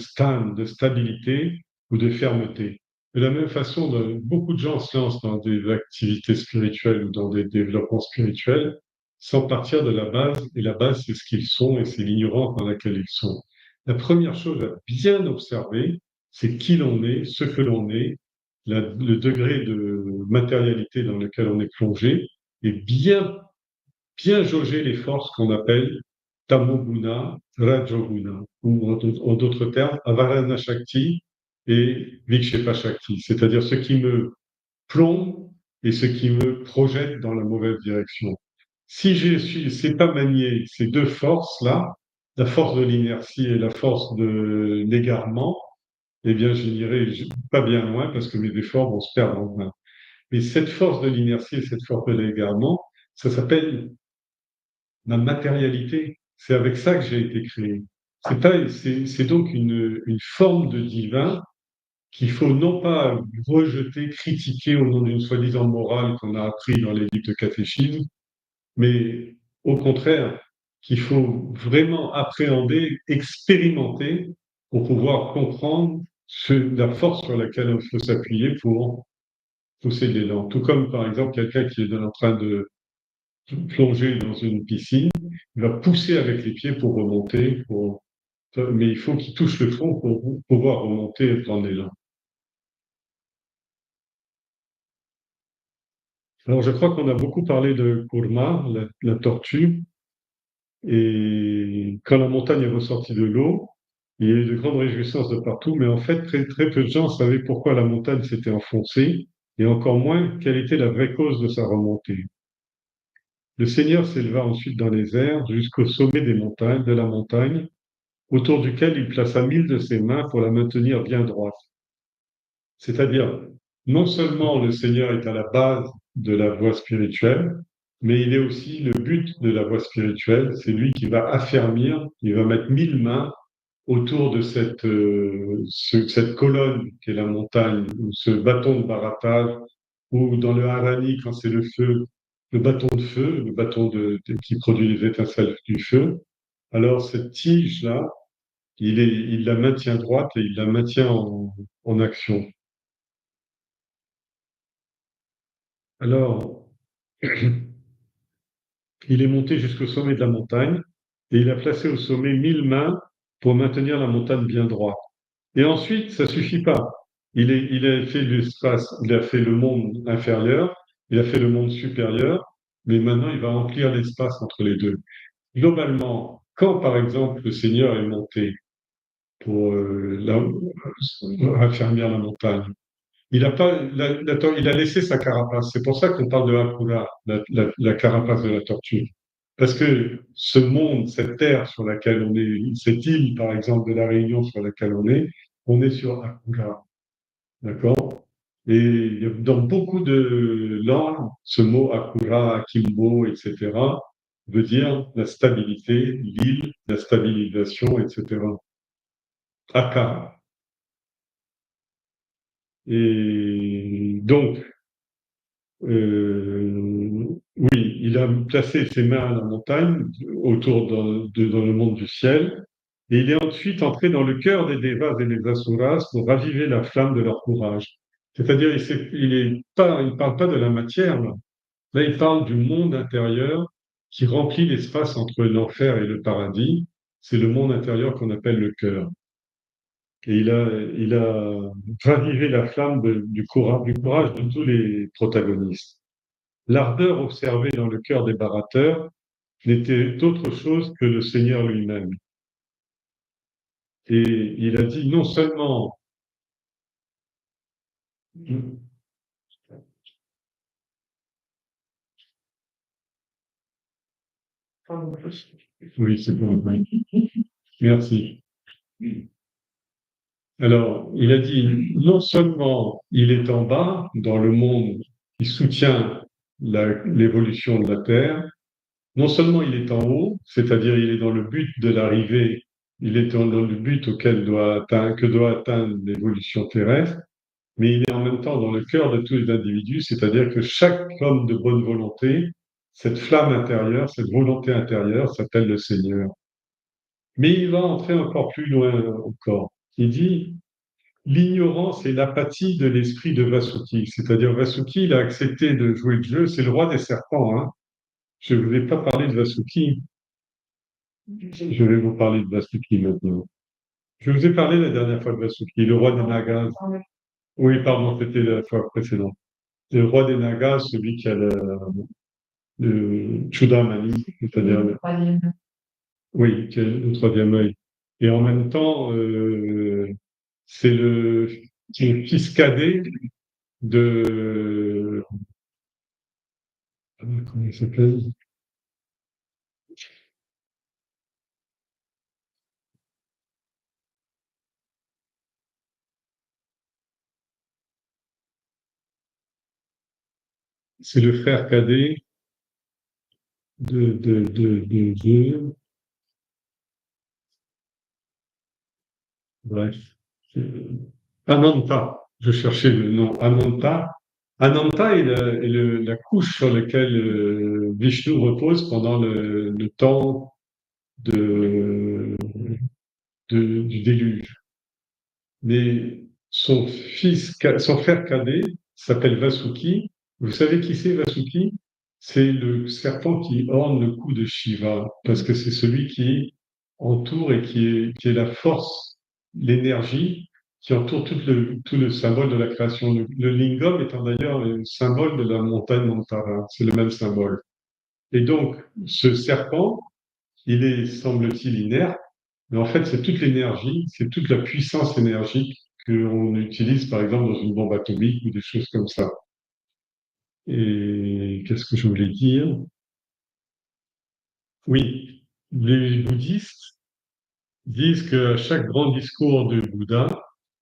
de stabilité ou de fermeté. De la même façon, beaucoup de gens se lancent dans des activités spirituelles ou dans des développements spirituels sans partir de la base. Et la base, c'est ce qu'ils sont et c'est l'ignorance dans laquelle ils sont. La première chose à bien observer, c'est qui l'on est, ce que l'on est, le degré de matérialité dans lequel on est plongé et bien jauger les forces qu'on appelle Tamoguna, Rajoguna, ou en d'autres termes, Avarana Shakti et Vikshepa Shakti, c'est-à-dire ce qui me plombe et ce qui me projette dans la mauvaise direction. Si je ne sais pas manier ces deux forces-là, la force de l'inertie et la force de l'égarement, eh bien, je n'irai pas bien loin parce que mes efforts vont se perdre en vain. Mais cette force de l'inertie et cette force de l'égarement, ça s'appelle ma matérialité. C'est avec ça que j'ai été créé. C'est donc une forme de divin qu'il faut non pas rejeter, critiquer au nom d'une soi-disant morale qu'on a appris dans les livres de catéchisme, mais au contraire, qu'il faut vraiment appréhender, expérimenter pour pouvoir comprendre la force sur laquelle il faut s'appuyer pour pousser l'élan. Tout comme, par exemple, quelqu'un qui est en train de plonger dans une piscine, il va pousser avec les pieds pour remonter, mais il faut qu'il touche le fond pour pouvoir remonter et prendre l'élan. Alors, je crois qu'on a beaucoup parlé de Kurma, la tortue, et quand la montagne est ressortie de l'eau, il y a eu de grandes réjouissances de partout, mais en fait, très peu de gens savaient pourquoi la montagne s'était enfoncée, et encore moins quelle était la vraie cause de sa remontée. Le Seigneur s'éleva ensuite dans les airs jusqu'au sommet de la montagne, autour duquel il plaça 1000 de ses mains pour la maintenir bien droite. C'est-à-dire, non seulement le Seigneur est à la base de la voie spirituelle, mais il est aussi le but de la voie spirituelle. C'est lui qui va affermir, il va mettre 1000 mains autour de cette colonne qui est la montagne, ou ce bâton de baratage, ou dans le harani, quand c'est le feu, le bâton de feu, qui produit les étincelles du feu. Alors cette tige-là, il la maintient droite et il la maintient en action. Alors, il est monté jusqu'au sommet de la montagne et il a placé au sommet 1000 mains pour maintenir la montagne bien droite. Et ensuite, ça suffit pas. Il a fait l'espace, il a fait le monde inférieur, il a fait le monde supérieur, mais maintenant il va remplir l'espace entre les deux. Globalement, quand par exemple le Seigneur est monté pour affermir la montagne, il a pas, il a laissé sa carapace. C'est pour ça qu'on parle de Hakuna, la carapace de la tortue. Parce que ce monde, cette terre sur laquelle on est, cette île, par exemple, de la Réunion sur laquelle on est sur Hakuna. D'accord? Et dans beaucoup de langues, ce mot Akura, Akimbo, etc., veut dire la stabilité, l'île, la stabilisation, etc. Aka. Et donc, oui, il a placé ses mains à la montagne, dans le monde du ciel, et il est ensuite entré dans le cœur des Devas et des Asuras pour raviver la flamme de leur courage. C'est-à-dire, il parle pas de la matière, là. Là, il parle du monde intérieur qui remplit l'espace entre l'enfer et le paradis. C'est le monde intérieur qu'on appelle le cœur. Et il a ravivé la flamme du courage de tous les protagonistes. L'ardeur observée dans le cœur des barateurs n'était autre chose que le Seigneur lui-même. Et il a dit non seulement Oui, c'est bon. Oui. Merci. Alors, il a dit, non seulement il est en bas dans le monde qui soutient l'évolution de la Terre, non seulement il est en haut, c'est-à-dire il est dans le but de l'arrivée, il est dans le but que doit atteindre l'évolution terrestre, mais il est en même temps dans le cœur de tous les individus, c'est-à-dire que chaque homme de bonne volonté, cette flamme intérieure, cette volonté intérieure s'appelle le Seigneur. Mais il va entrer encore plus loin encore. Il dit, l'ignorance et l'apathie de l'esprit de Vasuki, c'est-à-dire Vasuki, il a accepté de jouer le jeu, c'est le roi des serpents. Hein. Je ne vous ai pas parlé de Vasuki, je vais vous parler de Vasuki maintenant. Je vous ai parlé la dernière fois de Vasuki, le roi des Nagas. Oui, pardon, c'était la fois précédente. Le roi des Nagas, celui qui a le Chudamani, c'est-à-dire oui, qui a le troisième œil. Et en même temps, c'est le fils cadet de comment il s'appelle? C'est le frère cadet de bref. Ananta, je cherchais le nom. Ananta. Ananta est, la couche sur laquelle Vishnu repose pendant le temps de, du déluge. Mais son frère cadet s'appelle Vasuki. Vous savez qui c'est Vasuki? C'est le serpent qui orne le cou de Shiva, parce que c'est celui qui entoure et qui est la force, l'énergie qui entoure tout le symbole de la création. Le lingam étant d'ailleurs le symbole de la montagne Mantara, c'est le même symbole. Et donc, ce serpent, il est, semble-t-il, inerte, mais en fait, c'est toute l'énergie, c'est toute la puissance énergique qu'on utilise, par exemple, dans une bombe atomique ou des choses comme ça. Et qu'est-ce que je voulais dire? Oui, les bouddhistes disent qu'à chaque grand discours de Bouddha,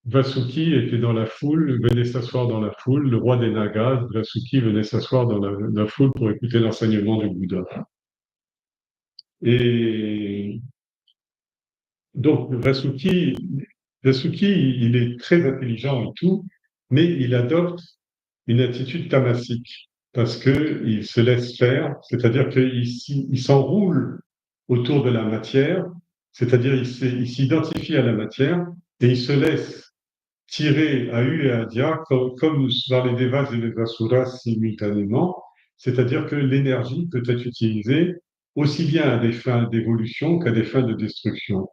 Vasuki était dans la foule, venait s'asseoir dans la foule, le roi des Nagas, Vasuki venait s'asseoir dans la foule pour écouter l'enseignement du Bouddha. Et donc, Vasuki, il est très intelligent et tout, mais il adopte une attitude tamasique parce qu'il se laisse faire, c'est-à-dire qu'il s'enroule autour de la matière, c'est-à-dire il s'identifie à la matière et il se laisse tirer à U et à Dia comme dans les Devas et les Asuras simultanément, c'est-à-dire que l'énergie peut être utilisée aussi bien à des fins d'évolution qu'à des fins de destruction.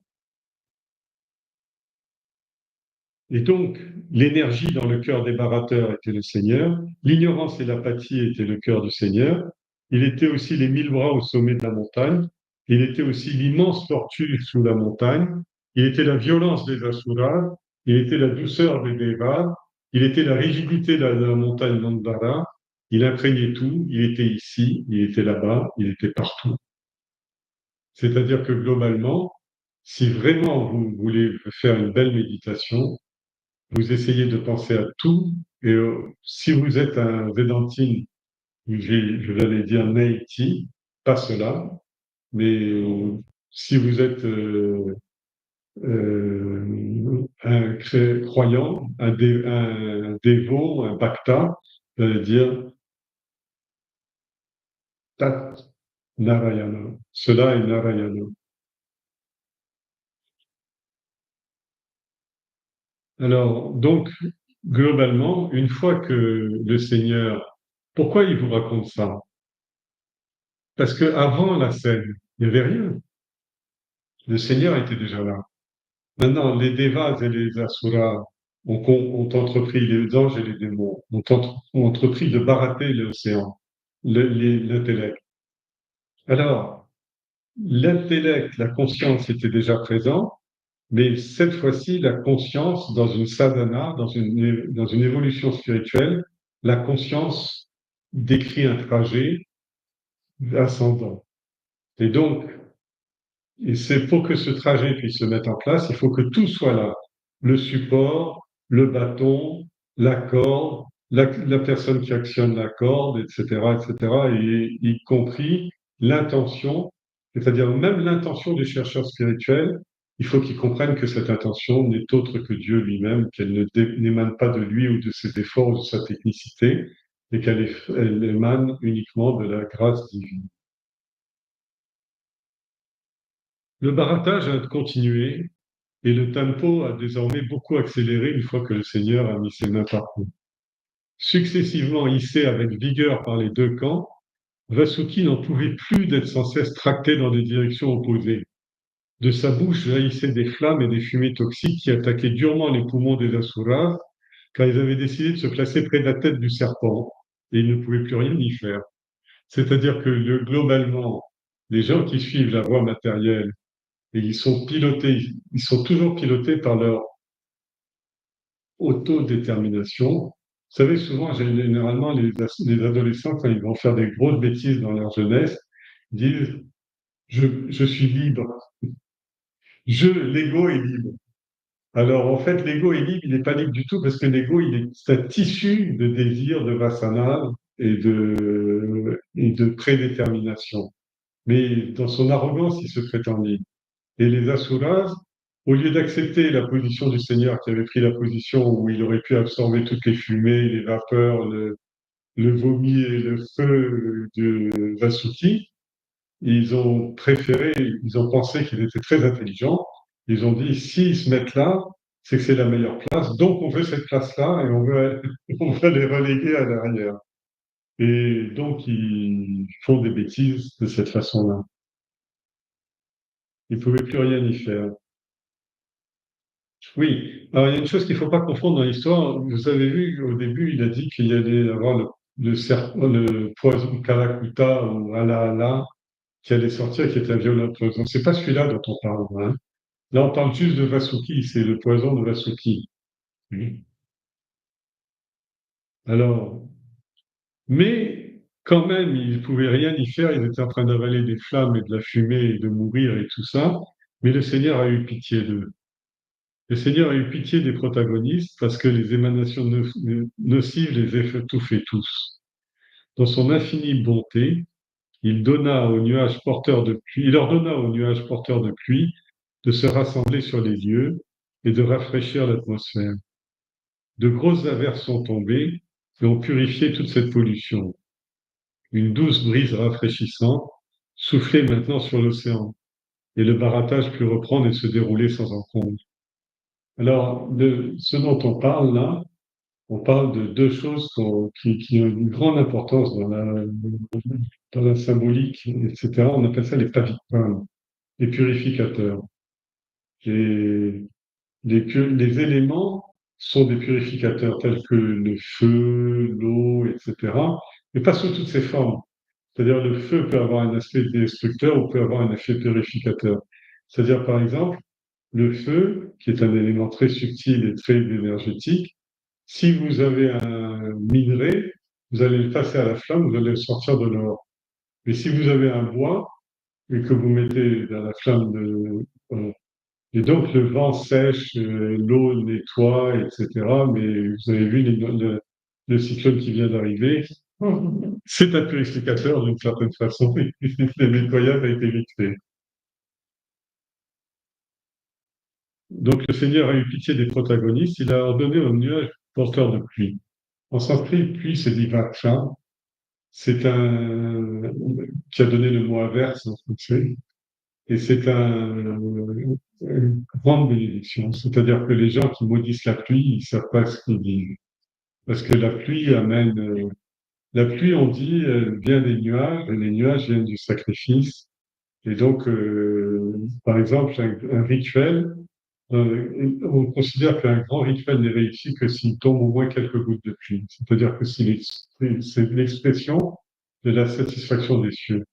Et donc, l'énergie dans le cœur des barateurs était le Seigneur, l'ignorance et l'apathie étaient le cœur du Seigneur, il était aussi les 1000 bras au sommet de la montagne, il était aussi l'immense tortue sous la montagne, il était la violence des Asuras, il était la douceur des Devas, il était la rigidité de la montagne Mandara, il imprégnait tout, il était ici, il était là-bas, il était partout. C'est-à-dire que globalement, si vraiment vous voulez faire une belle méditation, vous essayez de penser à tout. Et si vous êtes un Vedantine, je vais dire Naiti, pas cela, mais si vous êtes un croyant, un dévot, un bhakta, vous allez dire Tat Narayana. Cela est Narayana. Alors, donc, globalement, une fois que le Seigneur, pourquoi il vous raconte ça? Parce qu'avant la scène, il n'y avait rien. Le Seigneur était déjà là. Maintenant, les Devas et les Asuras ont entrepris, les anges et les démons, ont entrepris de barater l'océan, l'intellect. Alors, l'intellect, la conscience était déjà présent, Mais cette fois-ci, la conscience, dans une sadhana, dans une évolution spirituelle, la conscience décrit un trajet ascendant. Et donc, et c'est pour que ce trajet puisse se mettre en place, il faut que tout soit là. Le support, le bâton, la corde, la personne qui actionne la corde, etc., et y compris l'intention, c'est-à-dire même l'intention du chercheur spirituel, il faut qu'il comprenne que cette intention n'est autre que Dieu lui-même, qu'elle n'émane pas de lui ou de ses efforts ou de sa technicité, et elle émane uniquement de la grâce divine. Le baratage a continué et le tempo a désormais beaucoup accéléré une fois que le Seigneur a mis ses mains partout. Successivement hissé avec vigueur par les deux camps, Vasuki n'en pouvait plus d'être sans cesse tracté dans des directions opposées. De sa bouche jaillissaient des flammes et des fumées toxiques qui attaquaient durement les poumons des Asuras, car ils avaient décidé de se placer près de la tête du serpent et ils ne pouvaient plus rien y faire. C'est-à-dire que globalement, les gens qui suivent la voie matérielle, et ils sont toujours pilotés par leur autodétermination. Vous savez, souvent, généralement, les adolescents, quand ils vont faire des grosses bêtises dans leur jeunesse, disent je suis libre. L'ego est libre. Alors, en fait, l'ego est libre, il n'est pas libre du tout parce que l'ego, c'est un tissu de désir, de vasana et de prédétermination. Mais dans son arrogance, il se prétend libre. Et les asuras, au lieu d'accepter la position du Seigneur qui avait pris la position où il aurait pu absorber toutes les fumées, les vapeurs, le vomi et le feu de Vasuki, ils ont pensé qu'il était très intelligent. Ils ont dit, s'ils se mettent là, c'est que c'est la meilleure place. Donc, on veut cette place-là et on va les reléguer à l'arrière. Et donc, ils font des bêtises de cette façon-là. Ils ne pouvaient plus rien y faire. Oui, alors il y a une chose qu'il ne faut pas confondre dans l'histoire. Vous avez vu, au début, il a dit qu'il y allait avoir le poison Kalakuta ou Ala qui allait sortir, qui était un violent poison. C'est pas celui-là dont on parle, hein. Là, on parle juste de Vasuki, c'est le poison de Vasuki. Oui. Alors, mais quand même, ils ne pouvaient rien y faire. Ils étaient en train d'avaler des flammes et de la fumée et de mourir et tout ça. Mais le Seigneur a eu pitié d'eux. Le Seigneur a eu pitié des protagonistes parce que les émanations nocives les étouffaient tous. Dans son infinie bonté, il ordonna aux nuages porteurs de pluie de se rassembler sur les lieux et de rafraîchir l'atmosphère. De grosses averses sont tombées et ont purifié toute cette pollution. Une douce brise rafraîchissante soufflait maintenant sur l'océan et le baratage put reprendre et se dérouler sans encombre. Alors, de ce dont on parle là, on parle de deux choses qui ont une grande importance dans la symbolique, etc. On appelle ça les pavitras, les purificateurs. Et les éléments sont des purificateurs tels que le feu, l'eau, etc. Mais pas sous toutes ces formes. C'est-à-dire le feu peut avoir un aspect destructeur ou peut avoir un effet purificateur. C'est-à-dire par exemple, le feu, qui est un élément très subtil et très énergétique, si vous avez un minerai, vous allez le passer à la flamme, vous allez le sortir de l'or. Mais si vous avez un bois et que vous mettez dans la flamme et donc le vent sèche, l'eau nettoie, etc. Mais vous avez vu le cyclone qui vient d'arriver, c'est un purificateur d'une certaine façon. Le nettoyage a été vite fait. Donc le Seigneur a eu pitié des protagonistes, il a ordonné aux nuages porteurs de pluie. En sanskrit, pluie, c'est dit vaksha, c'est un qui a donné le mot averse en français, et c'est une grande bénédiction. C'est-à-dire que les gens qui maudissent la pluie, ils ne savent pas ce qu'ils disent. Parce que la pluie amène, la pluie, on dit, vient des nuages, et les nuages viennent du sacrifice. Et donc, par exemple, un rituel, on considère qu'un grand rituel n'est réussi que s'il tombe au moins quelques gouttes de pluie. C'est-à-dire que c'est l'expression de la satisfaction des cieux.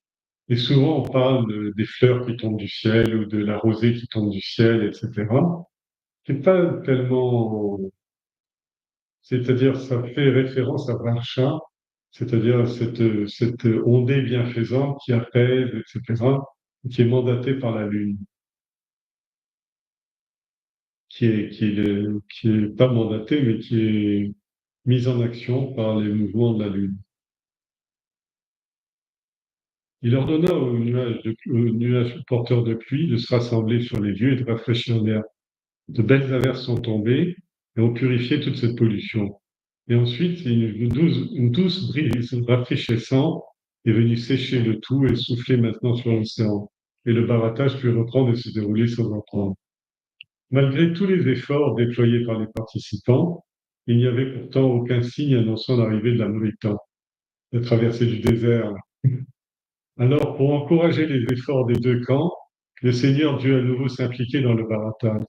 Et souvent, on parle des fleurs qui tombent du ciel ou de la rosée qui tombe du ciel, etc. C'est pas tellement, c'est-à-dire, ça fait référence à Varsha, c'est-à-dire cette ondée bienfaisante qui apaise, etc., qui est mandatée par la Lune, qui est pas mandatée, mais qui est mise en action par les mouvements de la Lune. Il ordonna aux nuages porteurs de pluie de se rassembler sur les lieux et de rafraîchir l'air. De belles averses sont tombées et ont purifié toute cette pollution. Et ensuite, une douce brise rafraîchissante est venue sécher le tout et souffler maintenant sur l'océan. Et le baratage put reprendre et se dérouler sans encombre. Malgré tous les efforts déployés par les participants, il n'y avait pourtant aucun signe annonçant l'arrivée de la mauvais temps, la traversée du désert. Alors, pour encourager les efforts des deux camps, le Seigneur dut à nouveau s'impliquer dans le baratage.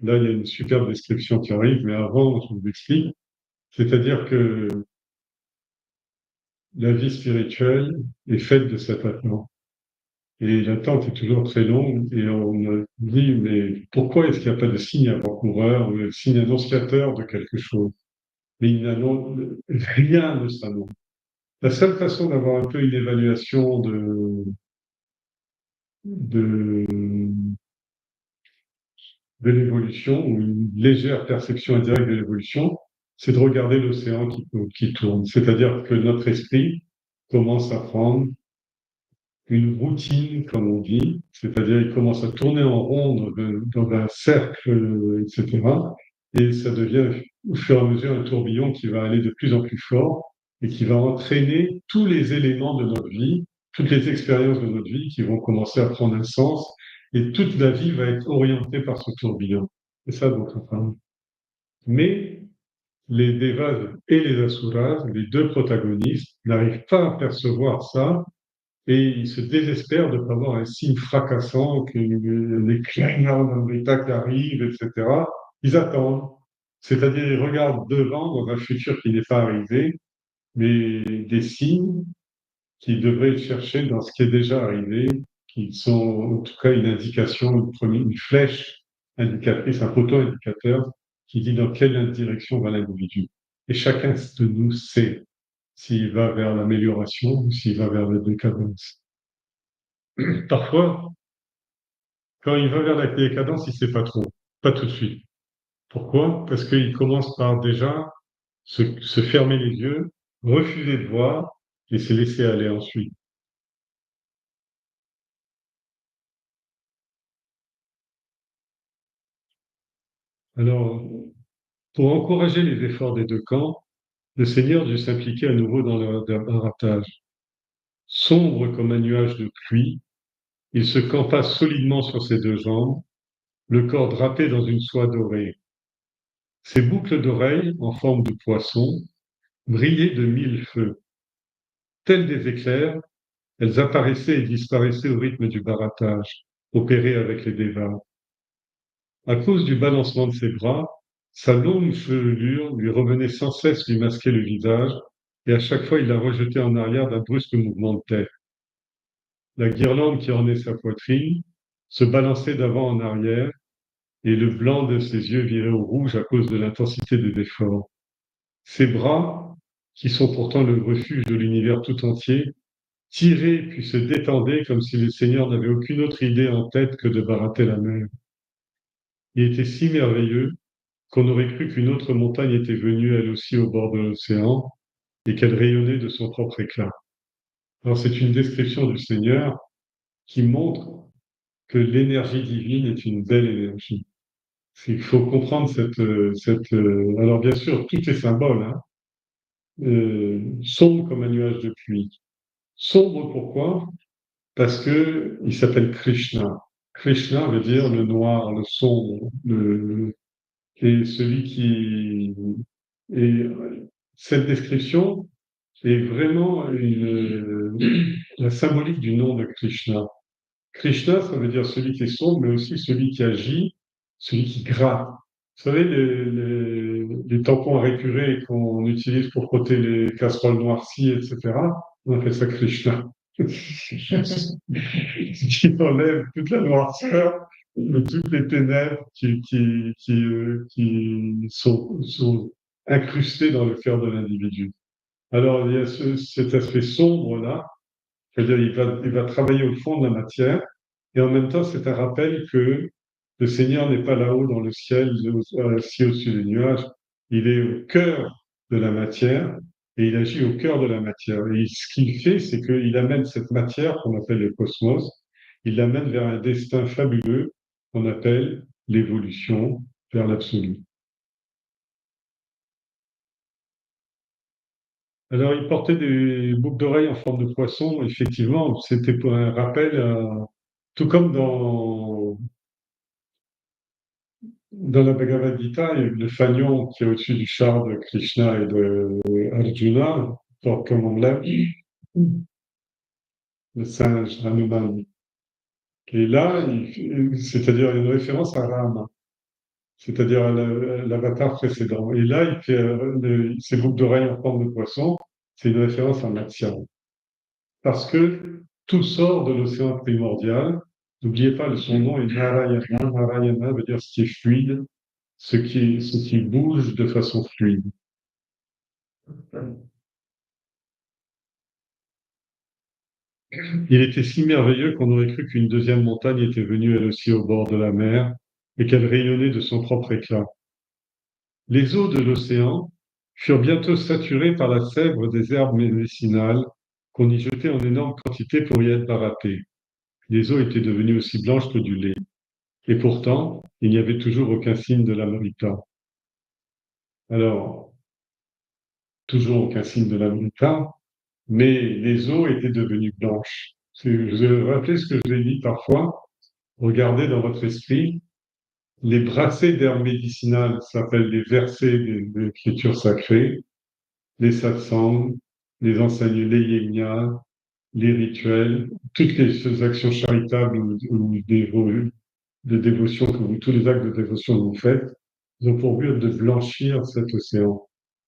Là, il y a une superbe description qui arrive, mais avant, je vous explique. C'est-à-dire que la vie spirituelle est faite de cet attente. Et l'attente est toujours très longue et on me dit, mais pourquoi est-ce qu'il n'y a pas de signe avant-coureur ou de signe annonciateur de quelque chose? Mais il n'annonce rien de ça, non. La seule façon d'avoir un peu une évaluation de, de l'évolution ou une légère perception indirecte de l'évolution, c'est de regarder l'océan qui tourne. C'est-à-dire que notre esprit commence à prendre une routine, comme on dit, c'est-à-dire il commence à tourner en rond dans un cercle, etc. Et ça devient au fur et à mesure un tourbillon qui va aller de plus en plus fort et qui va entraîner tous les éléments de notre vie, toutes les expériences de notre vie qui vont commencer à prendre un sens et toute la vie va être orientée par ce tourbillon. C'est ça dont on parle. Mais les Devas et les Asuras, les deux protagonistes, n'arrivent pas à percevoir ça et ils se désespèrent de ne pas avoir un signe fracassant, que les clignotants d'un britac arrivent, etc. Ils attendent. C'est-à-dire, ils regardent devant dans un futur qui n'est pas arrivé, mais des signes qu'ils devraient chercher dans ce qui est déjà arrivé, qui sont en tout cas une indication, une flèche indicatrice, un poteau indicateur qui dit dans quelle direction va l'individu. Et chacun de nous sait s'il va vers l'amélioration ou s'il va vers la décadence. Parfois, quand il va vers la décadence, il ne sait pas trop, pas tout de suite. Pourquoi? Parce qu'il commence par déjà se fermer les yeux, refuser de voir et se laisser aller ensuite. Alors, pour encourager les efforts des deux camps, le Seigneur dut s'impliquer à nouveau dans le baratage. Sombre comme un nuage de pluie, il se campa solidement sur ses deux jambes, le corps drapé dans une soie dorée. Ses boucles d'oreilles, en forme de poisson, brillaient de mille feux. Tels des éclairs, elles apparaissaient et disparaissaient au rythme du baratage, opéré avec les devas. À cause du balancement de ses bras, sa longue chevelure lui revenait sans cesse lui masquer le visage, et à chaque fois il la rejetait en arrière d'un brusque mouvement de tête. La guirlande qui ornait sa poitrine se balançait d'avant en arrière, et le blanc de ses yeux virait au rouge à cause de l'intensité des efforts. Ses bras, qui sont pourtant le refuge de l'univers tout entier, tiraient puis se détendaient comme si le Seigneur n'avait aucune autre idée en tête que de barater la mer. Il était si merveilleux qu'on aurait cru qu'une autre montagne était venue elle aussi au bord de l'océan et qu'elle rayonnait de son propre éclat. Alors c'est une description du Seigneur qui montre que l'énergie divine est une belle énergie. Il faut comprendre alors bien sûr, tout est symbole, hein, sombre comme un nuage de pluie. Sombre pourquoi? Parce que il s'appelle Krishna. Krishna veut dire le noir, le sombre, et celui qui. Et cette description est vraiment la symbolique du nom de Krishna. Krishna, ça veut dire celui qui est sombre, mais aussi celui qui agit, celui qui gratte. Vous savez, les tampons à récurer qu'on utilise pour frotter les casseroles noircies, etc., on appelle ça Krishna. qui enlève toute la noirceur, toutes les ténèbres qui sont incrustées dans le cœur de l'individu. Alors, il y a cet aspect sombre-là, c'est-à-dire il va travailler au fond de la matière, et en même temps, c'est un rappel que le Seigneur n'est pas là-haut dans le ciel, assis au-dessus des nuages, il est au cœur de la matière, et il agit au cœur de la matière. Et ce qu'il fait, c'est qu'il amène cette matière qu'on appelle le cosmos, il l'amène vers un destin fabuleux qu'on appelle l'évolution vers l'absolu. Alors, il portait des boucles d'oreilles en forme de poisson, effectivement, c'était pour un rappel, tout comme dans la Bhagavad Gita, il y a le fanion qui est au-dessus du char de Krishna et de Arjuna, fort comme on l'aime, le singe Hanuman. Et là, c'est-à-dire une référence à Rama, c'est-à-dire à l'avatar précédent. Et là, il fait ses boucles d'oreilles en forme de poisson, c'est une référence à Matsya. Parce que tout sort de l'océan primordial. N'oubliez pas, son nom est Narayana. Narayana veut dire ce qui est fluide, ce qui bouge de façon fluide. Il était si merveilleux qu'on aurait cru qu'une deuxième montagne était venue elle aussi au bord de la mer et qu'elle rayonnait de son propre éclat. Les eaux de l'océan furent bientôt saturées par la sève des herbes médicinales qu'on y jetait en énorme quantité pour y être baratées. Les eaux étaient devenues aussi blanches que du lait. Et pourtant, il n'y avait toujours aucun signe de l'Amrita. Alors, toujours aucun signe de l'Amrita, mais les eaux étaient devenues blanches. Vous vous rappelez ce que je vous ai dit parfois? Regardez dans votre esprit, les brassées d'herbes médicinales s'appellent les versets des écritures sacrées, les satsangs, les enseignes, les yémias, les rituels, toutes les actions charitables ou de dévotion tous les actes de dévotion que vous faites, ils ont pour but de blanchir cet océan.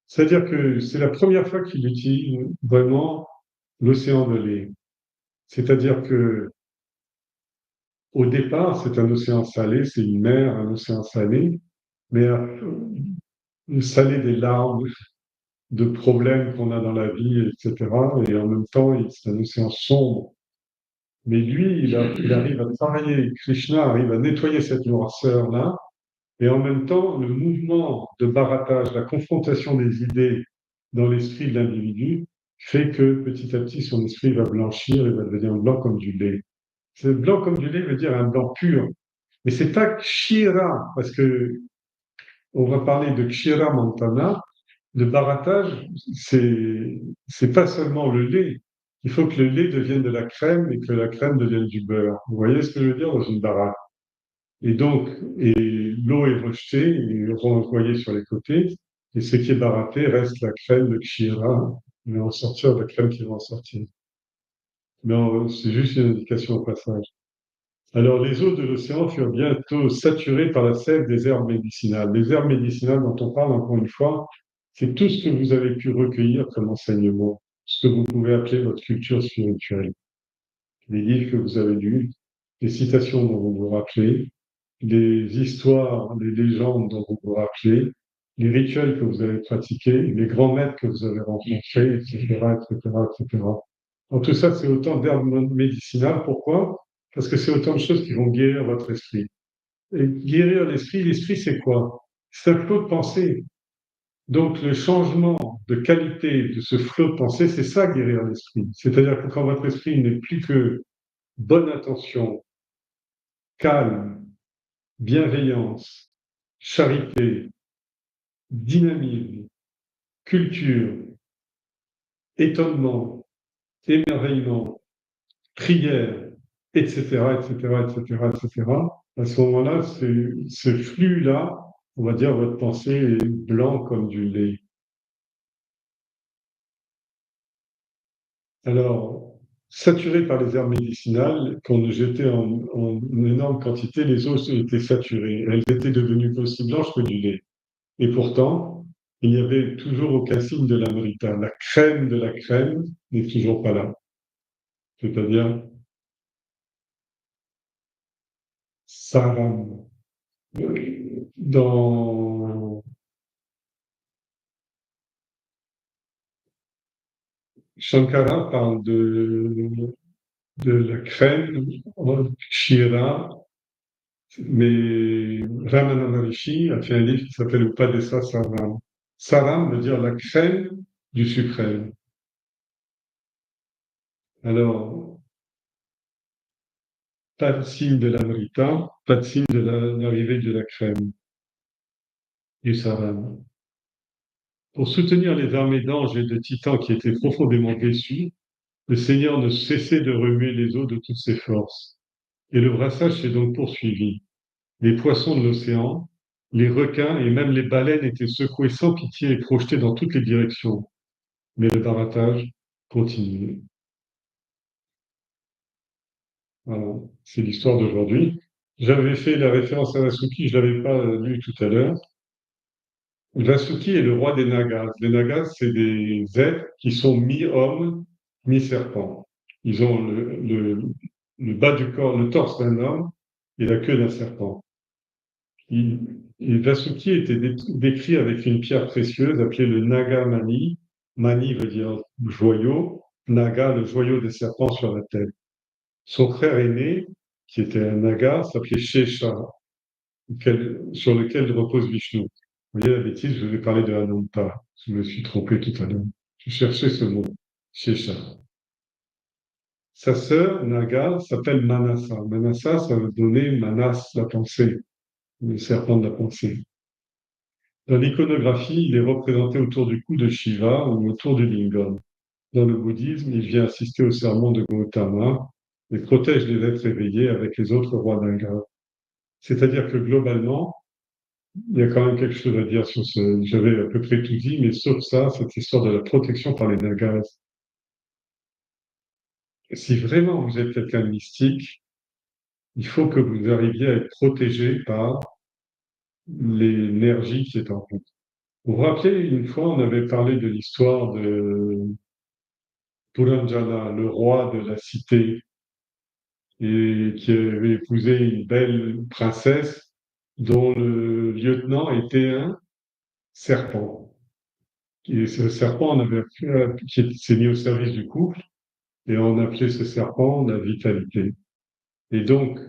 C'est-à-dire que c'est la première fois qu'il utilise vraiment l'océan de lait. C'est-à-dire que au départ, c'est un océan salé, c'est une mer, un océan salé, mais salé des larmes, de problèmes qu'on a dans la vie, etc. Et en même temps, c'est un océan sombre. Mais lui, il arrive à travailler, Krishna arrive à nettoyer cette noirceur-là, et en même temps, le mouvement de barattage, la confrontation des idées dans l'esprit de l'individu fait que petit à petit, son esprit va blanchir et va devenir blanc comme du lait. Ce blanc comme du lait veut dire un blanc pur. Mais c'est pas Kshira, parce que on va parler de Kshira Mantana. Le barattage, c'est pas seulement le lait. Il faut que le lait devienne de la crème et que la crème devienne du beurre. Vous voyez ce que je veux dire dans une baraque? Et donc, l'eau est rejetée et renvoyée sur les côtés. Et ce qui est baratté reste la crème de Kshira, mais en sortir la crème qui va en sortir. Mais c'est juste une indication au passage. Alors, les eaux de l'océan furent bientôt saturées par la sève des herbes médicinales. Les herbes médicinales dont on parle encore une fois, c'est tout ce que vous avez pu recueillir comme enseignement, ce que vous pouvez appeler votre culture spirituelle. Les livres que vous avez lus, les citations dont vous vous rappelez, les histoires, les légendes dont vous vous rappelez, les rituels que vous avez pratiqués, les grands maîtres que vous avez rencontrés, etc., etc., etc. Donc tout ça, c'est autant d'herbes médicinales. Pourquoi? Parce que c'est autant de choses qui vont guérir votre esprit. Et guérir l'esprit, c'est quoi? C'est un flot de pensée. Donc le changement de qualité de ce flot de pensée, c'est ça guérir l'esprit. C'est-à-dire que quand votre esprit n'est plus que bonne attention, calme, bienveillance, charité, dynamisme, culture, étonnement, émerveillement, prière, etc., etc., etc., etc. À ce moment-là, ce flux-là, on va dire, votre pensée est blanc comme du lait. Alors, saturé par les herbes médicinales, qu'on jetait en énorme quantité, les eaux étaient saturées. Elles étaient devenues aussi blanches que du lait. Et pourtant, il n'y avait toujours aucun signe de l'amrita. La crème de la crème n'est toujours pas là. c'est-à-dire Saram. Dans Shankara parle de la crème, Shira, mais Ramana Maharishi a fait un livre qui s'appelle Upadesa Saram. Saram veut dire la crème du suprême. Alors, pas de signe de l'amrita, pas de signe de l'arrivée de la crème, du saram. Pour soutenir les armées d'anges et de titans qui étaient profondément déçus, le Seigneur ne cessait de remuer les eaux de toutes ses forces. Et le brassage s'est donc poursuivi. Les poissons de l'océan, les requins et même les baleines étaient secoués sans pitié et projetés dans toutes les directions. Mais le baratage continuait. Voilà, c'est l'histoire d'aujourd'hui. J'avais fait la référence à Vasuki, je ne l'avais pas lu tout à l'heure. Vasuki est le roi des Nagas. Les Nagas, c'est des êtres qui sont mi-hommes, mi-serpents. Ils ont le bas du corps, le torse d'un homme et la queue d'un serpent. Et Vasuki était décrit avec une pierre précieuse appelée le Naga Mani. Mani veut dire joyau, Naga, le joyau des serpents sur la tête. Son frère aîné, qui était un Naga, s'appelait Shesha, sur lequel repose Vishnu. Vous voyez la bêtise, je vais parler de Ananta. Je me suis trompé tout à l'heure. Je cherchais ce mot, Shesha. Sa sœur, Naga, s'appelle Manasa. Manasa, ça veut donner Manas, la pensée, le serpent de la pensée. Dans l'iconographie, il est représenté autour du cou de Shiva ou autour du lingam. Dans le bouddhisme, il vient assister au sermon de Gautama et protège les êtres éveillés avec les autres rois d'Inga. C'est-à-dire que globalement, il y a quand même quelque chose à dire sur ce. J'avais à peu près tout dit, mais sauf ça, cette histoire de la protection par les Nagas. Si vraiment vous êtes quelqu'un de mystique, il faut que vous arriviez à être protégé par l'énergie qui est en vous. Vous vous rappelez, une fois, on avait parlé de l'histoire de Puranjana, le roi de la cité, et qui avait épousé une belle princesse dont le lieutenant était un serpent. Et ce serpent, qui s'est mis au service du couple, et on appelait ce serpent la vitalité. Et donc,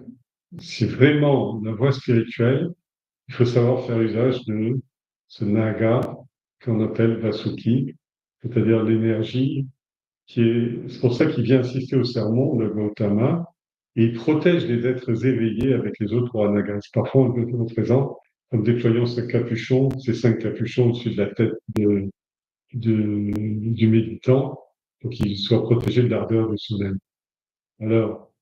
si vraiment la voie spirituelle, il faut savoir faire usage de ce naga qu'on appelle Vasuki, c'est-à-dire l'énergie c'est pour ça qu'il vient assister au sermon de Gautama, et il protège les êtres éveillés avec les autres rois nagas. Parfois, on le représente en déployant ce capuchon, ces 5 capuchons au-dessus de la tête du méditant, pour qu'il soit protégé de l'ardeur du soleil. Alors,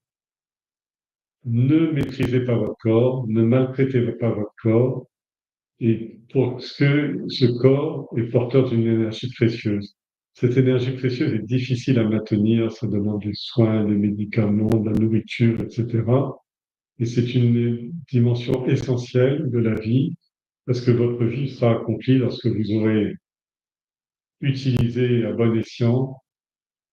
ne méprisez pas votre corps, ne maltraitez pas votre corps, et parce que ce corps est porteur d'une énergie précieuse. Cette énergie précieuse est difficile à maintenir, ça demande des soins, des médicaments, de la nourriture, etc. Et c'est une dimension essentielle de la vie, parce que votre vie sera accomplie lorsque vous aurez utilisé à bon escient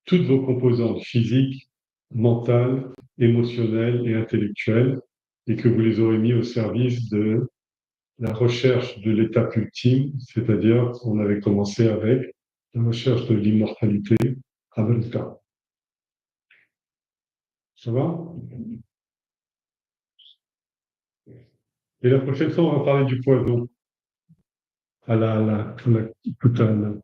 toutes vos composantes physiques, mentales, émotionnelles et intellectuelles, et que vous les aurez mis au service de la recherche de l'étape ultime, c'est-à-dire on avait commencé avec la recherche de l'immortalité Amrita. Ça va? Et la prochaine fois, on va parler du poison à la Putana.